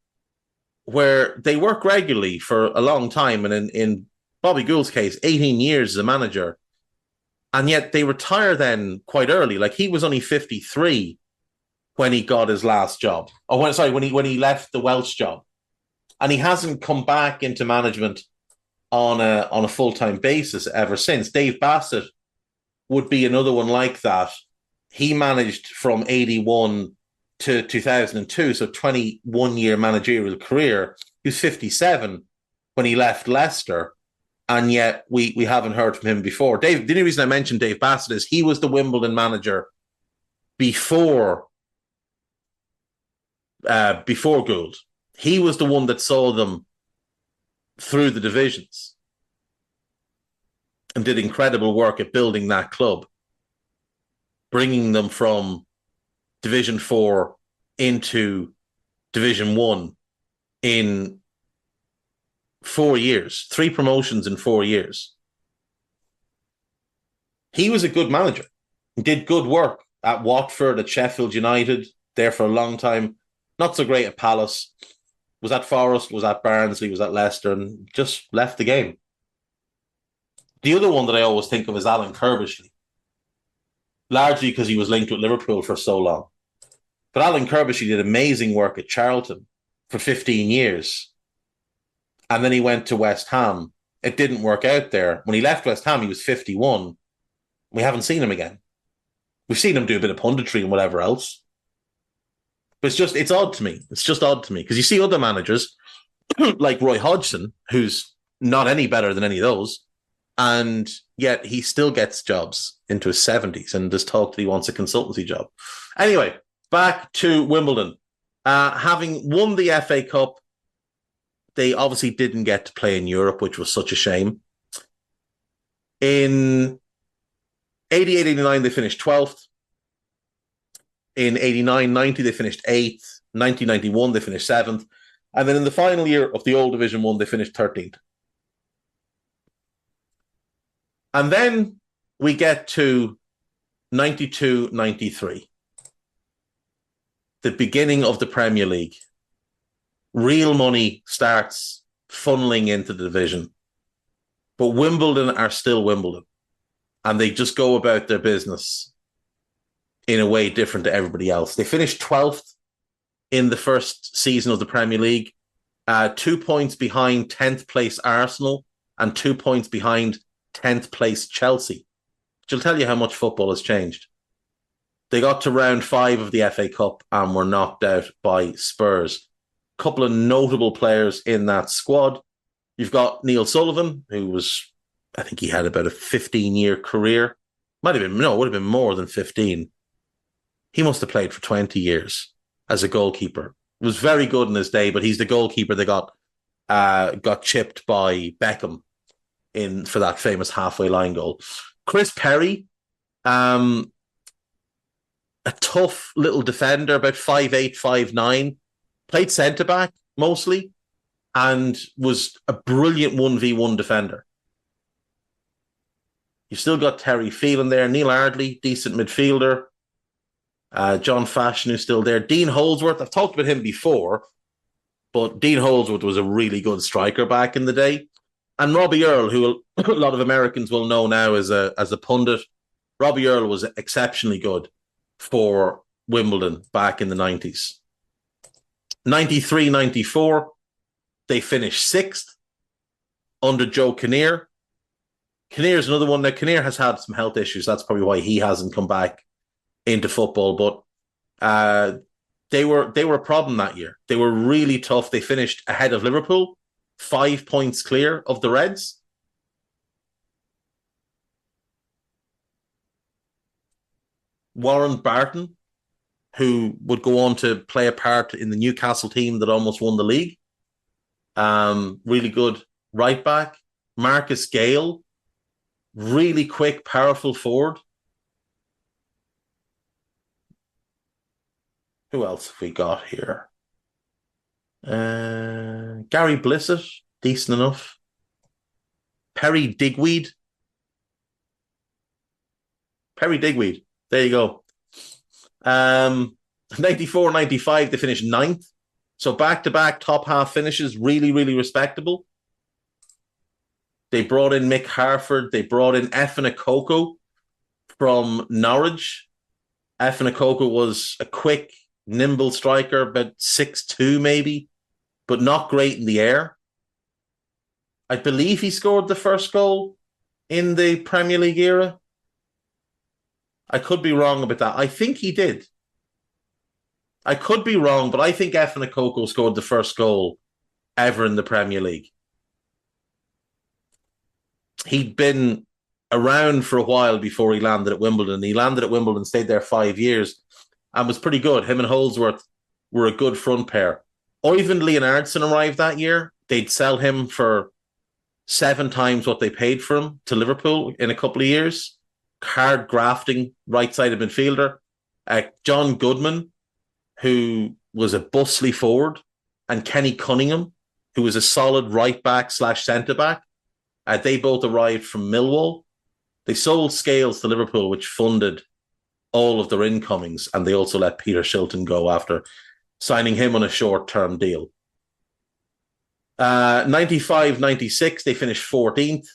where they work regularly for a long time, and in Bobby Gould's case, 18 years as a manager, and yet they retire then quite early. Like, he was only 53 when he got his last job. When he left the Welsh job, and he hasn't come back into management on a full-time basis ever since. Dave Bassett would be another one like that. He managed from 81 to 2002, so 21-year managerial career. He was 57 when he left Leicester, and yet we haven't heard from him before. The only reason I mentioned Dave Bassett is he was the Wimbledon manager before Gould. He was the one that saw them through the divisions and did incredible work at building that club, bringing them from Division 4 into Division 1 in 4 years, 3 promotions in 4 years. He was a good manager. He did good work at Watford, at Sheffield United, there for a long time. Not so great at Palace. Was at Forest, was at Barnsley, was at Leicester, and just left the game. The other one that I always think of is Alan Kirbishley, largely because he was linked with Liverpool for so long. But Alan Kirbishley did amazing work at Charlton for 15 years. And then he went to West Ham. It didn't work out there. When he left West Ham, he was 51. We haven't seen him again. We've seen him do a bit of punditry and whatever else. But it's odd to me. It's just odd to me because you see other managers like Roy Hodgson, who's not any better than any of those, and yet he still gets jobs into his 70s and there's talk that he wants a consultancy job. Anyway, back to Wimbledon. Having won the FA Cup, they obviously didn't get to play in Europe, which was such a shame. In 88-89, they finished 12th. In 89-90, they finished 8th. 90-91, they finished 7th. And then in the final year of the old Division 1, they finished 13th. And then we get to 92-93, the beginning of the Premier League. Real money starts funneling into the division. But Wimbledon are still Wimbledon. And they just go about their business in a way different to everybody else. They finished 12th in the first season of the Premier League, 2 points behind 10th place Arsenal and 2 points behind 10th place Chelsea, which will tell you how much football has changed. They got to round 5 of the FA Cup and were knocked out by Spurs. A couple of notable players in that squad. You've got Neil Sullivan, who was, I think he had about a 15-year career. It would have been more than 15. He must have played for 20 years as a goalkeeper. Was very good in his day, but he's the goalkeeper that got chipped by Beckham for that famous halfway line goal. Chris Perry, a tough little defender, about 5'8", 5'9", played centre-back mostly, and was a brilliant 1v1 defender. You've still got Terry Phelan there, Neil Ardley, decent midfielder, John Fashion, who's still there, Dean Holdsworth. I've talked about him before, but Dean Holdsworth was a really good striker back in the day. And Robbie Earle, who a lot of Americans will know now as a pundit. Robbie Earle was exceptionally good for Wimbledon back in the 90s. 93-94, they finished 6th under Joe Kinnear. Kinnear's another one. Now, Kinnear has had some health issues. That's probably why he hasn't come back into football. But they were a problem that year. They were really tough. They finished ahead of Liverpool, 5 points clear of the Reds. Warren Barton who would go on to play a part in the Newcastle team that almost won the league. Really good right back. Marcus Gale, really quick, powerful forward. Who else have we got here? Gary Blissett, decent enough. Perry Digweed. There you go. 94-95, they finished 9th. So back-to-back top half finishes, really, really respectable. They brought in Mick Harford. They brought in Efan Akoko from Norwich. Efan Akoko was a quick, nimble striker, about 6'2" maybe, but not great in the air. I believe he scored the first goal in the Premier League era. I could be wrong about that. I think he did. I could be wrong, but I think Efan Akoko scored the first goal ever in the Premier League. He'd been around for a while before he landed at Wimbledon. He landed at Wimbledon, stayed there 5 years, and was pretty good. Him and Holdsworth were a good front pair. Oyvind Leonardson arrived that year. They'd sell him for 7 times what they paid for him to Liverpool in a couple of years. Hard grafting right-sided midfielder. John Goodman, who was a bustly forward, and Kenny Cunningham, who was a solid right-back / centre-back. They both arrived from Millwall. They sold Scales to Liverpool, which funded all of their incomings, and they also let Peter Shilton go after signing him on a short-term deal. 95-96, they finished 14th.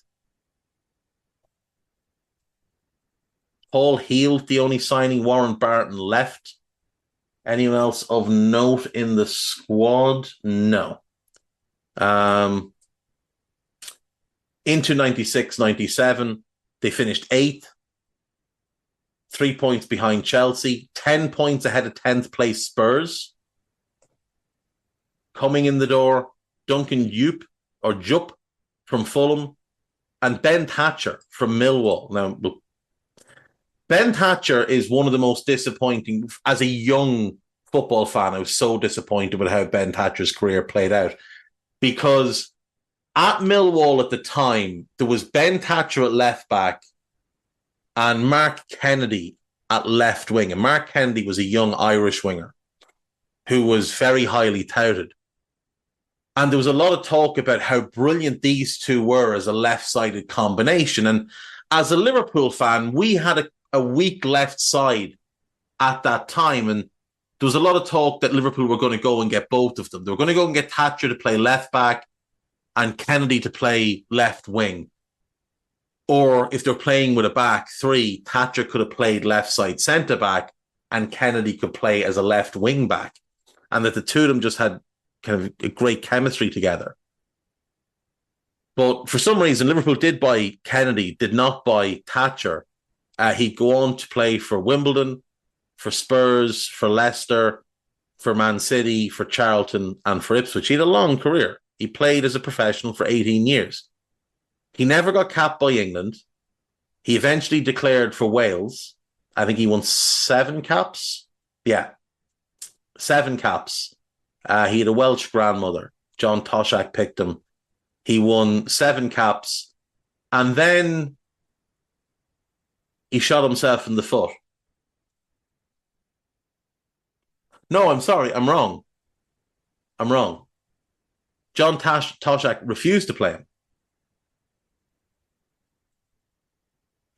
Paul Heald, the only signing. Warren Barton left. Anyone else of note in the squad? No. Into 96-97, they finished 8th. 3 points behind Chelsea. 10 points ahead of 10th place Spurs. Coming in the door, Duncan Jupp from Fulham, and Ben Thatcher from Millwall. Now, Ben Thatcher is one of the most disappointing. As a young football fan, I was so disappointed with how Ben Thatcher's career played out, because at Millwall at the time, there was Ben Thatcher at left back and Mark Kennedy at left wing. And Mark Kennedy was a young Irish winger who was very highly touted. And there was a lot of talk about how brilliant these two were as a left-sided combination. And as a Liverpool fan, we had a weak left side at that time. And there was a lot of talk that Liverpool were going to go and get both of them. They were going to go and get Thatcher to play left back and Kennedy to play left wing. Or if they're playing with a back three, Thatcher could have played left side centre back and Kennedy could play as a left wing back. And that the two of them just had kind of a great chemistry together. But for some reason, Liverpool did buy Kennedy, did not buy Thatcher. He'd go on to play for Wimbledon, for Spurs, for Leicester, for Man City, for Charlton, and for Ipswich. He had a long career. He played as a professional for 18 years. He never got capped by England. He eventually declared for Wales. I think he won 7 caps. Yeah, 7 caps. He had a Welsh grandmother. John Toshak picked him. He won 7 caps. And then he shot himself in the foot. No, I'm sorry. I'm wrong. John Toshak refused to play him.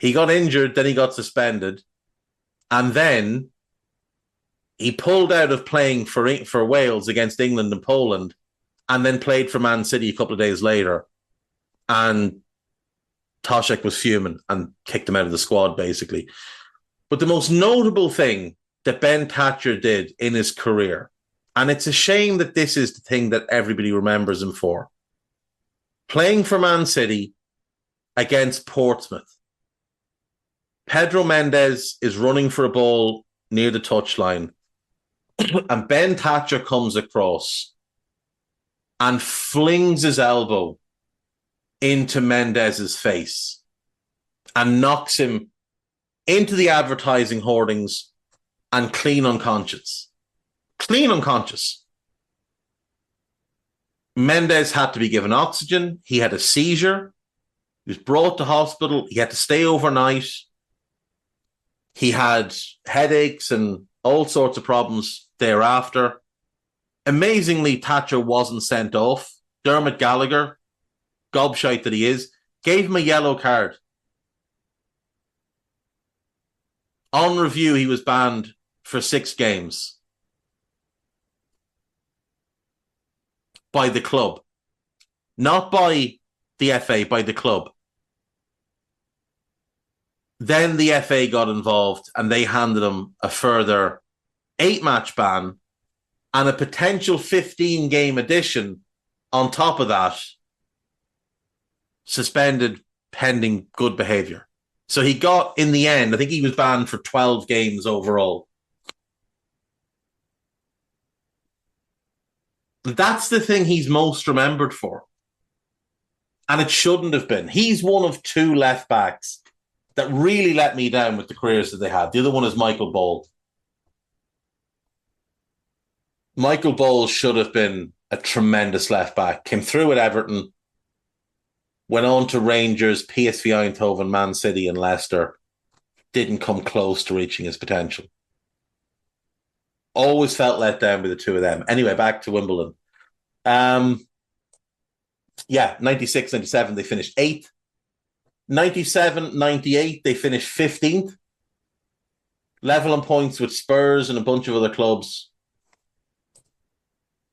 He got injured, then he got suspended. And then he pulled out of playing for Wales against England and Poland, and then played for Man City a couple of days later. And Toshak was fuming and kicked him out of the squad, basically. But the most notable thing that Ben Thatcher did in his career, and it's a shame that this is the thing that everybody remembers him for, playing for Man City against Portsmouth. Pedro Mendes is running for a ball near the touchline, and Ben Thatcher comes across and flings his elbow into Mendes's face and knocks him into the advertising hoardings and clean unconscious. Clean unconscious. Mendes had to be given oxygen. He had a seizure. He was brought to hospital. He had to stay overnight. He had headaches and all sorts of problems thereafter. Amazingly, Thatcher wasn't sent off. Dermot Gallagher, gobshite that he is, gave him a yellow card. On review, he was banned for 6 games by the club. Not by the FA, by the club. Then the FA got involved and they handed him a further 8-match ban and a potential 15-game addition on top of that, suspended pending good behaviour. So he got, in the end, I think he was banned for 12 games overall. That's the thing he's most remembered for. And it shouldn't have been. He's one of 2 left-backs that really let me down with the careers that they had. The other one is Michael Ball. Michael Ball should have been a tremendous left-back. Came through at Everton, went on to Rangers, PSV Eindhoven, Man City and Leicester. Didn't come close to reaching his potential. Always felt let down by the 2 of them. Anyway, back to Wimbledon. 96, 97, they finished 8th. 97, 98, they finished 15th. Level on points with Spurs and a bunch of other clubs.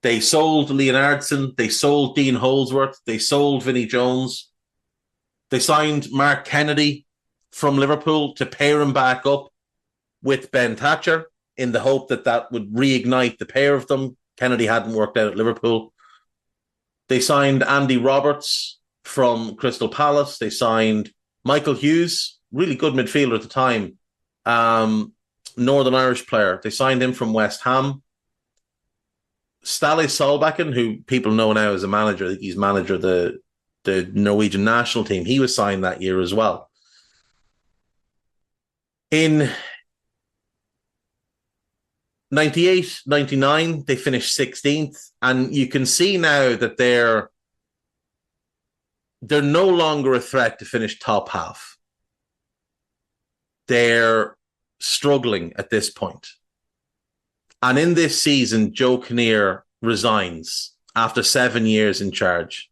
They sold Leonardson. They sold Dean Holdsworth. They sold Vinnie Jones. They signed Mark Kennedy from Liverpool to pair him back up with Ben Thatcher in the hope that that would reignite the pair of them. Kennedy hadn't worked out at Liverpool. They signed Andy Roberts from Crystal Palace. They signed Michael Hughes, really good midfielder at the time, Northern Irish player. They signed him from West Ham. Ståle Solbakken, who people know now as a manager, I think he's manager of the Norwegian national team. He was signed that year as well. In 98, 99, they finished 16th. And you can see now that they're no longer a threat to finish top half. They're struggling at this point. And in this season, Joe Kinnear resigns after 7 years in charge.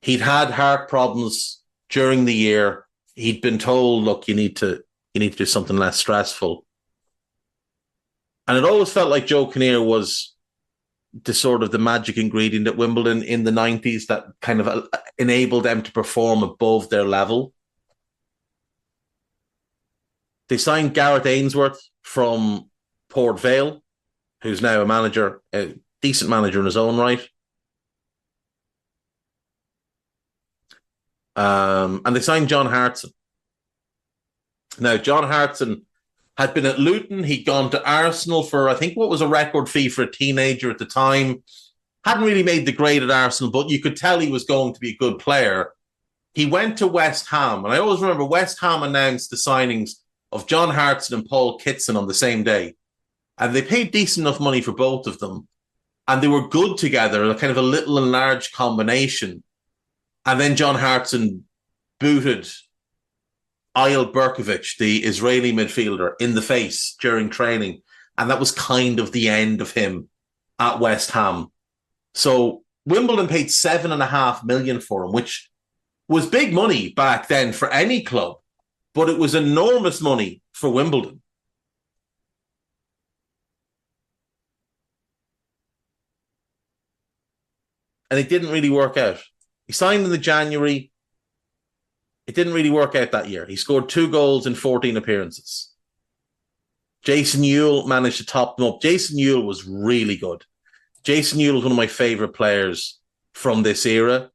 He'd had heart problems during the year. He'd been told, look, you need to do something less stressful. And it always felt like Joe Kinnear was the sort of the magic ingredient at Wimbledon in the 90s that kind of enabled them to perform above their level. They signed Gareth Ainsworth from Port Vale, who's now a manager, a decent manager in his own right. And they signed John Hartson. Now, John Hartson had been at Luton. He'd gone to Arsenal for, I think, what was a record fee for a teenager at the time. Hadn't really made the grade at Arsenal, but you could tell he was going to be a good player. He went to West Ham, and I always remember West Ham announced the signings of John Hartson and Paul Kitson on the same day. And they paid decent enough money for both of them. And they were good together, a kind of a little and large combination. And then John Hartson booted Ayel Berkovic, the Israeli midfielder, in the face during training. And that was kind of the end of him at West Ham. So Wimbledon paid $7.5 million for him, which was big money back then for any club, but it was enormous money for Wimbledon. And it didn't really work out. He signed in the January. It didn't really work out that year. He scored 2 goals in 14 appearances. Jason Ewell managed to top them up. Jason Ewell was really good. Jason Ewell was one of my favourite players from this era.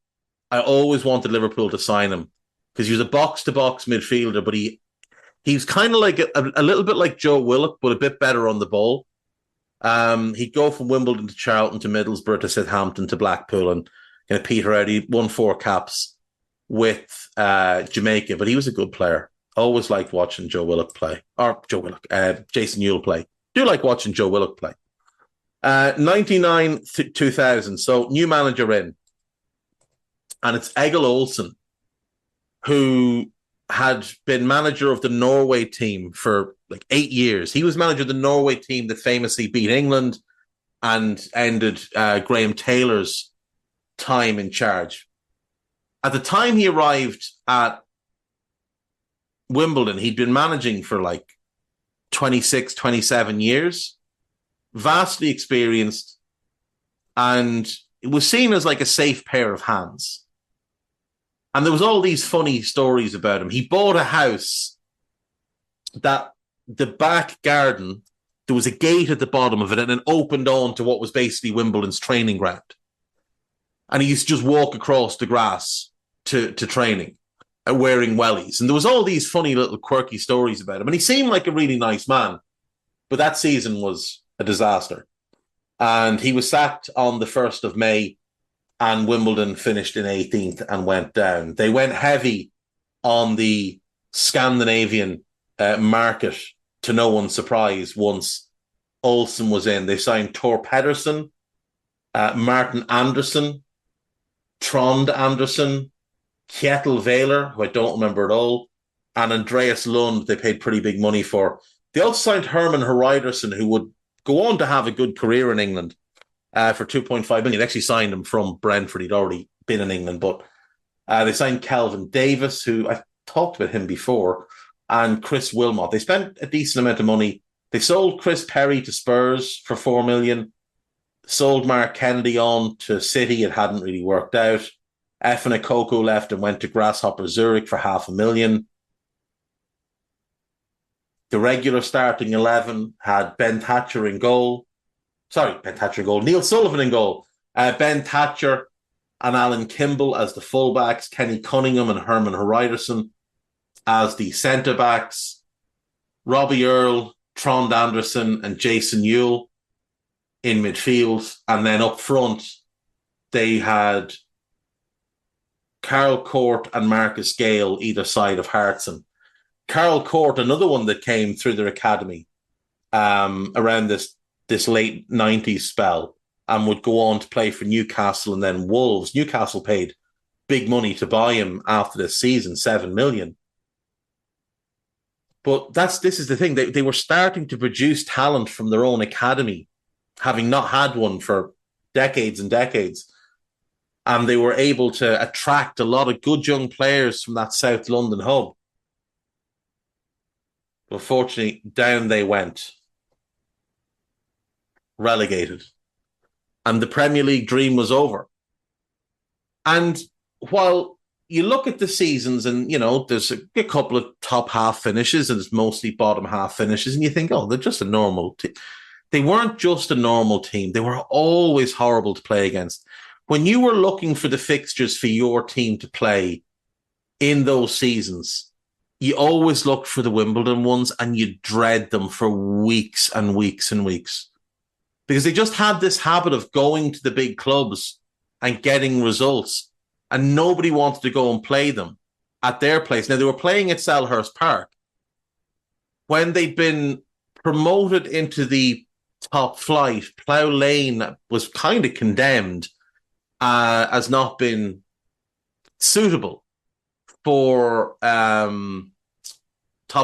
I always wanted Liverpool to sign him because he was a box-to-box midfielder, but he was kind of like a little bit like Joe Willock, but a bit better on the ball. He'd go from Wimbledon to Charlton to Middlesbrough to Southampton to Blackpool and peter out. He won 4 caps with Jamaica, but he was a good player. Always liked watching Jason Ewell play. Do like watching Joe Willock play. 99 2000, so new manager in. And it's Egil Olsen, who had been manager of the Norway team for like 8 years. He was manager of the Norway team that famously beat England and ended Graham Taylor's time in charge. At the time he arrived at Wimbledon, he'd been managing for like 26, 27 years, vastly experienced, and it was seen as like a safe pair of hands. And there was all these funny stories about him. He bought a house that the back garden, there was a gate at the bottom of it and it opened on to what was basically Wimbledon's training ground. And he used to just walk across the grass to training, wearing wellies. And there was all these funny little quirky stories about him. And he seemed like a really nice man. But that season was a disaster. And he was sacked on the 1st of May, and Wimbledon finished in 18th and went down. They went heavy on the Scandinavian market, to no one's surprise, once Olsen was in. They signed Tor Pedersen, Martin Andersen, Trond Andersen, Kjetil Wæler, who I don't remember at all, and Andreas Lund, they paid pretty big money for. They also signed Herman Hreidarsson, who would go on to have a good career in England for 2.5 million. They actually signed him from Brentford. He'd already been in England, but they signed Kelvin Davis, who I've talked about him before, and Chris Wilmot. They spent a decent amount of money. They sold Chris Perry to Spurs for 4 million, sold Mark Kennedy on to City. It hadn't really worked out. Efan Ekoko left and went to Grasshopper Zurich for 500,000. The regular starting 11 had Ben Thatcher in goal. Neil Sullivan in goal. Ben Thatcher and Alan Kimball as the fullbacks. Kenny Cunningham and Herman Hreidarsson as the centre-backs. Robbie Earle, Trond Andersen and Jason Ewell in midfield. And then up front, they had Carl Court and Marcus Gale either side of Hartson. Carl Court, another one that came through their academy around this late 90s spell and would go on to play for Newcastle and then Wolves. Newcastle paid big money to buy him after this season, 7 million. But this is the thing. They were starting to produce talent from their own academy, having not had one for decades and decades. And they were able to attract a lot of good young players from that South London hub. But fortunately, down they went. Relegated. And the Premier League dream was over. And while you look at the seasons and, you know, there's a couple of top half finishes and it's mostly bottom half finishes, and you think, oh, they're just a normal team. They weren't just a normal team. They were always horrible to play against. When you were looking for the fixtures for your team to play in those seasons, you always looked for the Wimbledon ones and you dread them for weeks and weeks and weeks. Because they just had this habit of going to the big clubs and getting results, and nobody wanted to go and play them at their place. Now, they were playing at Selhurst Park. When they'd been promoted into the top flight, Plough Lane was kind of condemned as not being suitable for top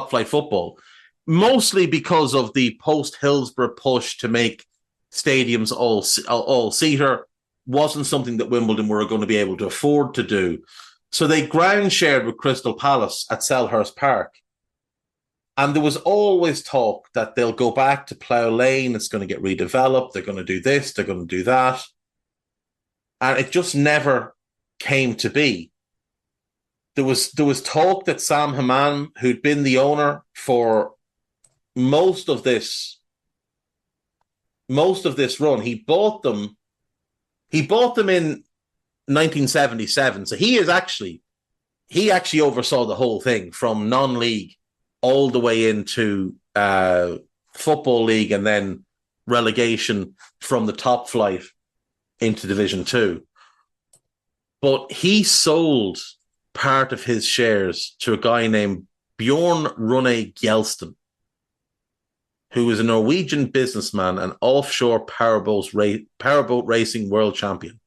flight football, mostly because of the post-Hillsborough push to make stadiums all-seater. Wasn't something that Wimbledon were going to be able to afford to do. So they ground shared with Crystal Palace at Selhurst Park. And there was always talk that they'll go back to Plough Lane, it's going to get redeveloped, they're going to do this, they're going to do that. And it just never came to be. There was talk that Sam Hammam, who'd been the owner for most of this run, he bought them in 1977. So he actually oversaw the whole thing from non-league all the way into Football League and then relegation from the top flight into Division 2. But he sold part of his shares to a guy named Bjorn Rune Gjelston, who was a Norwegian businessman and offshore powerboat racing world champion.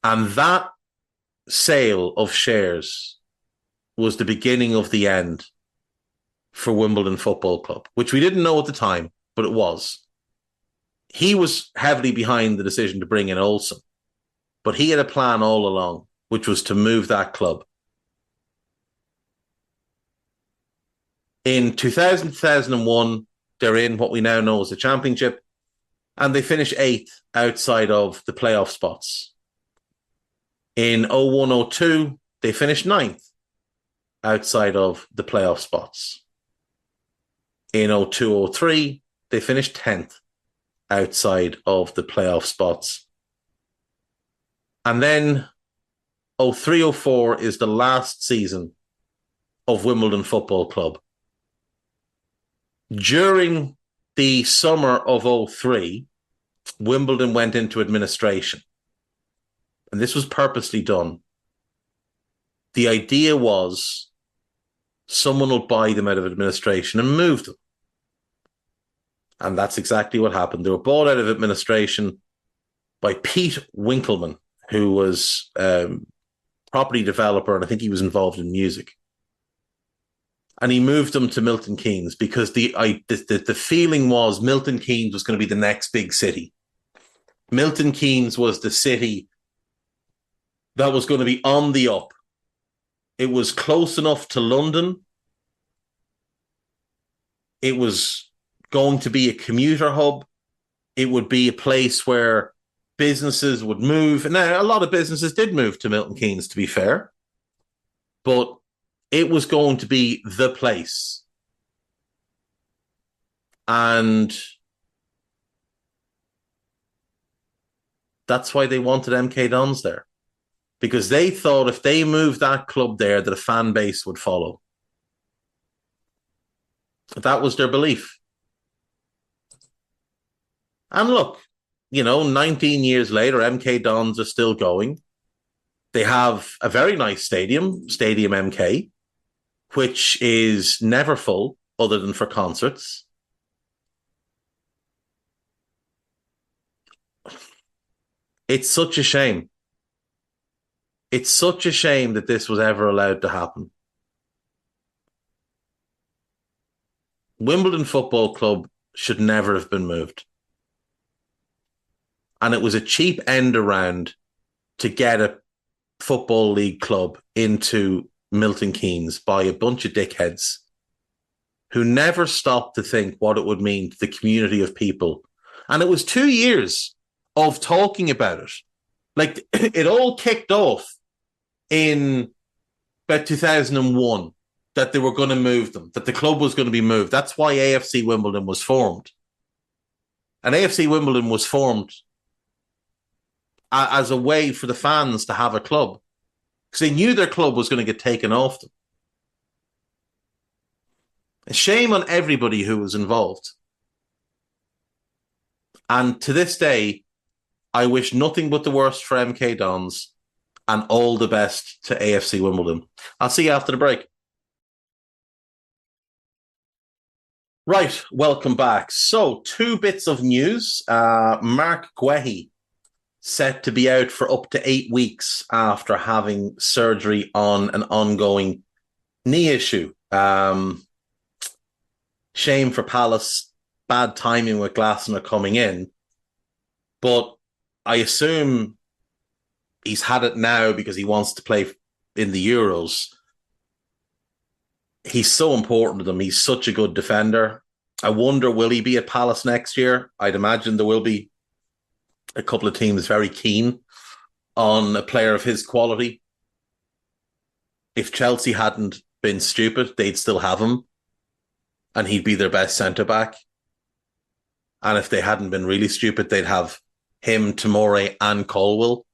And that sale of shares was the beginning of the end for Wimbledon Football Club, which we didn't know at the time, but it was. He was heavily behind the decision to bring in Olsen, but he had a plan all along, which was to move that club. In 2000-2001, they're in what we now know as the Championship, and they finish 8th outside of the playoff spots. In 01-02, they finished 9th outside of the playoff spots. In 02-03, they finished 10th outside of the playoff spots. And then 03-04 is the last season of Wimbledon Football Club. During the summer of 03, Wimbledon went into administration. And this was purposely done. The idea was someone will buy them out of administration and move them. And that's exactly what happened. They were bought out of administration by Pete Winkelman, who was a property developer, and I think he was involved in music. And he moved them to Milton Keynes because the feeling was Milton Keynes was going to be the next big city. Milton Keynes was the city that was going to be on the up. It was close enough to London. It was going to be a commuter hub. It would be a place where businesses would move. Now, a lot of businesses did move to Milton Keynes, to be fair. But it was going to be the place. And that's why they wanted MK Dons there. Because they thought if they moved that club there, that a fan base would follow. That was their belief. And look, 19 years later, MK Dons are still going. They have a very nice stadium, Stadium MK, which is never full other than for concerts. It's such a shame. It's such a shame that this was ever allowed to happen. Wimbledon Football Club should never have been moved. And it was a cheap end around to get a football league club into Milton Keynes by a bunch of dickheads who never stopped to think what it would mean to the community of people. And it was 2 years of talking about it. Like, it all kicked off in about 2001 that they were going to move them, that the club was going to be moved. That's why AFC Wimbledon was formed. And AFC Wimbledon was formed as a way for the fans to have a club, because they knew their club was going to get taken off them. A shame on everybody who was involved. And to this day, I wish nothing but the worst for MK Dons and all the best to AFC Wimbledon. I'll see you after the break. Right, welcome back. So, 2 bits of news. Mark Guehi set to be out for up to 8 weeks after having surgery on an ongoing knee issue. Shame for Palace. Bad timing with Glasner coming in. But I assume he's had it now because he wants to play in the Euros. He's so important to them. He's such a good defender. I wonder, will he be at Palace next year? I'd imagine there will be a couple of teams very keen on a player of his quality. If Chelsea hadn't been stupid, they'd still have him, and he'd be their best centre-back. And if they hadn't been really stupid, they'd have him, Tomori, and Colwill,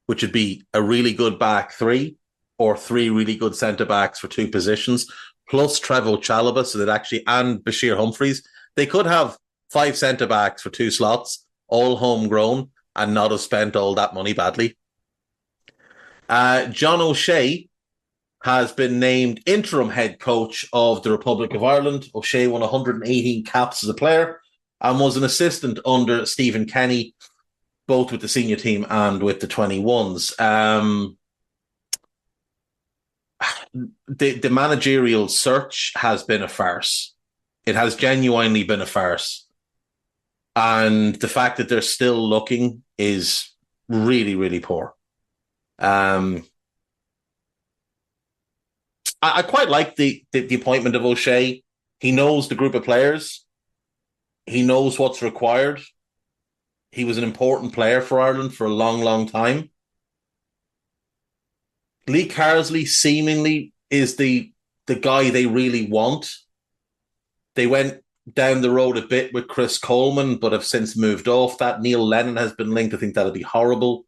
which would be a really good back 3, or 3 really good centre-backs for 2 positions, plus Trevoh Chalobah, so that actually, and Bashir Humphreys. They could have 5 centre-backs for 2 slots, all homegrown, and not have spent all that money badly. John O'Shea has been named interim head coach of the Republic of Ireland. O'Shea won 118 caps as a player and was an assistant under Stephen Kenny, both with the senior team and with the 21s. The managerial search has been a farce. It has genuinely been a farce. And the fact that they're still looking is really, really poor. I quite like the appointment of O'Shea. He knows the group of players. He knows what's required. He was an important player for Ireland for a long, long time. Lee Carsley seemingly is the guy they really want. They went down the road a bit with Chris Coleman, but have since moved off that. Neil Lennon has been linked. I think that'll be horrible.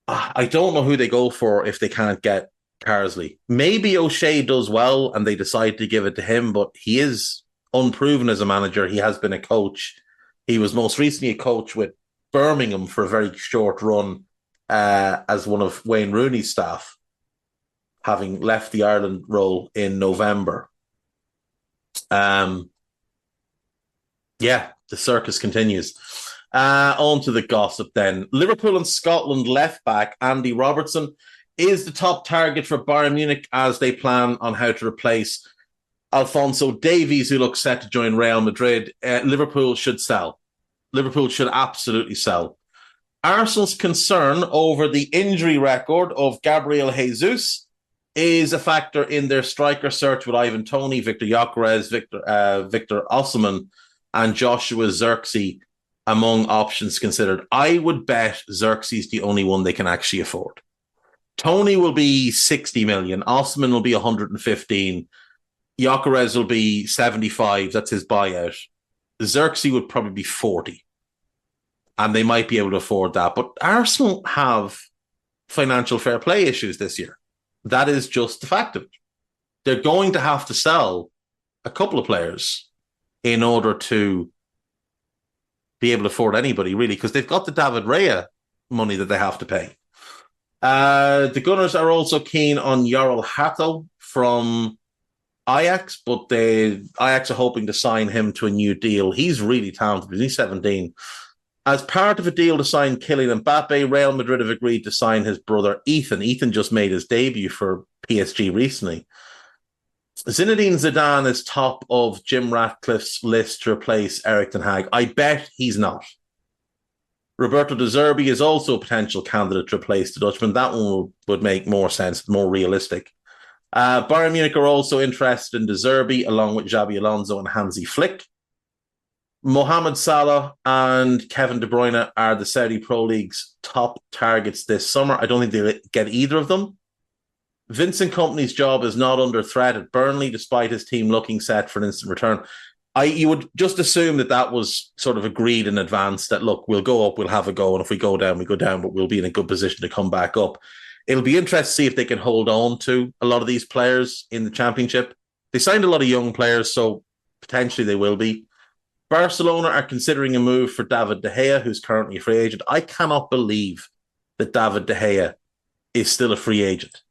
I don't know who they go for if they can't get Carsley. Maybe O'Shea does well and they decide to give it to him, but he is unproven as a manager. He has been a coach. He was most recently a coach with Birmingham for a very short run as one of Wayne Rooney's staff, having left the Ireland role in November. The circus continues. On to the gossip then. Liverpool and Scotland left back Andy Robertson is the top target for Bayern Munich as they plan on how to replace Alphonso Davies, who looks set to join Real Madrid. Liverpool should sell. Liverpool should absolutely sell. Arsenal's concern over the injury record of Gabriel Jesus is a factor in their striker search with Ivan Toney, Victor Gyökeres, Victor Osimhen, and Joshua Zirkzee among options considered. I would bet Zirkzee's the only one they can actually afford. Toney will be 60 million. Osimhen will be 115. Gyökeres will be 75. That's his buyout. Zirkzee would probably be 40. And they might be able to afford that. But Arsenal have financial fair play issues this year. That is just the fact of it. They're going to have to sell a couple of players in order to be able to afford anybody, really, because they've got the David Raya money that they have to pay. The Gunners are also keen on Jarl Hato from Ajax, but Ajax are hoping to sign him to a new deal. He's really talented. He's 17. As part of a deal to sign Kylian Mbappe, Real Madrid have agreed to sign his brother Ethan. Ethan just made his debut for PSG recently. Zinedine Zidane is top of Jim Ratcliffe's list to replace Eric Ten Hag. I bet he's not. Roberto De Zerbi is also a potential candidate to replace the Dutchman. That one would make more sense, more realistic. Bayern Munich are also interested in De Zerbi, along with Xabi Alonso and Hansi Flick. Mohamed Salah and Kevin De Bruyne are the Saudi Pro League's top targets this summer. I don't think they'll get either of them. Vincent Kompany's job is not under threat at Burnley, despite his team looking set for an instant return. You would just assume that was sort of agreed in advance that, look, we'll go up, we'll have a go, and if we go down, we go down, but we'll be in a good position to come back up. It'll be interesting to see if they can hold on to a lot of these players in the Championship. They signed a lot of young players, so potentially they will be. Barcelona are considering a move for David De Gea, who's currently a free agent. I cannot believe that David De Gea is still a free agent.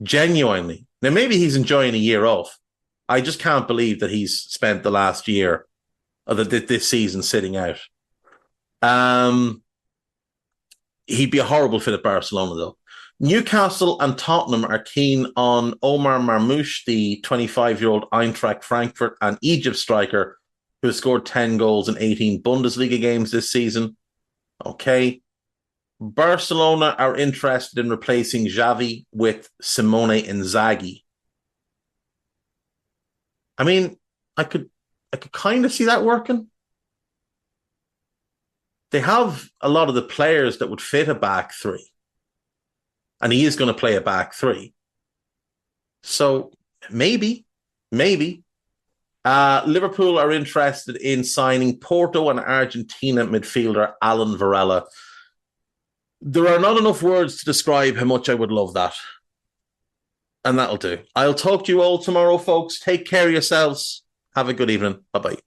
Genuinely. Now, maybe he's enjoying a year off. I just can't believe that he's spent the last year or this season sitting out. He'd be a horrible fit at Barcelona, though. Newcastle and Tottenham are keen on Omar Marmoush, the 25-year-old Eintracht Frankfurt and Egypt striker who has scored 10 goals in 18 Bundesliga games this season. Okay. Barcelona are interested in replacing Xavi with Simone Inzaghi. I mean, I could kind of see that working. They have a lot of the players that would fit a back three. And he is going to play a back three. So maybe. Liverpool are interested in signing Porto and Argentina midfielder Alan Varela. There are not enough words to describe how much I would love that. And that'll do. I'll talk to you all tomorrow, folks. Take care of yourselves. Have a good evening. Bye-bye.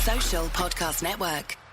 Sports Social Podcast Network.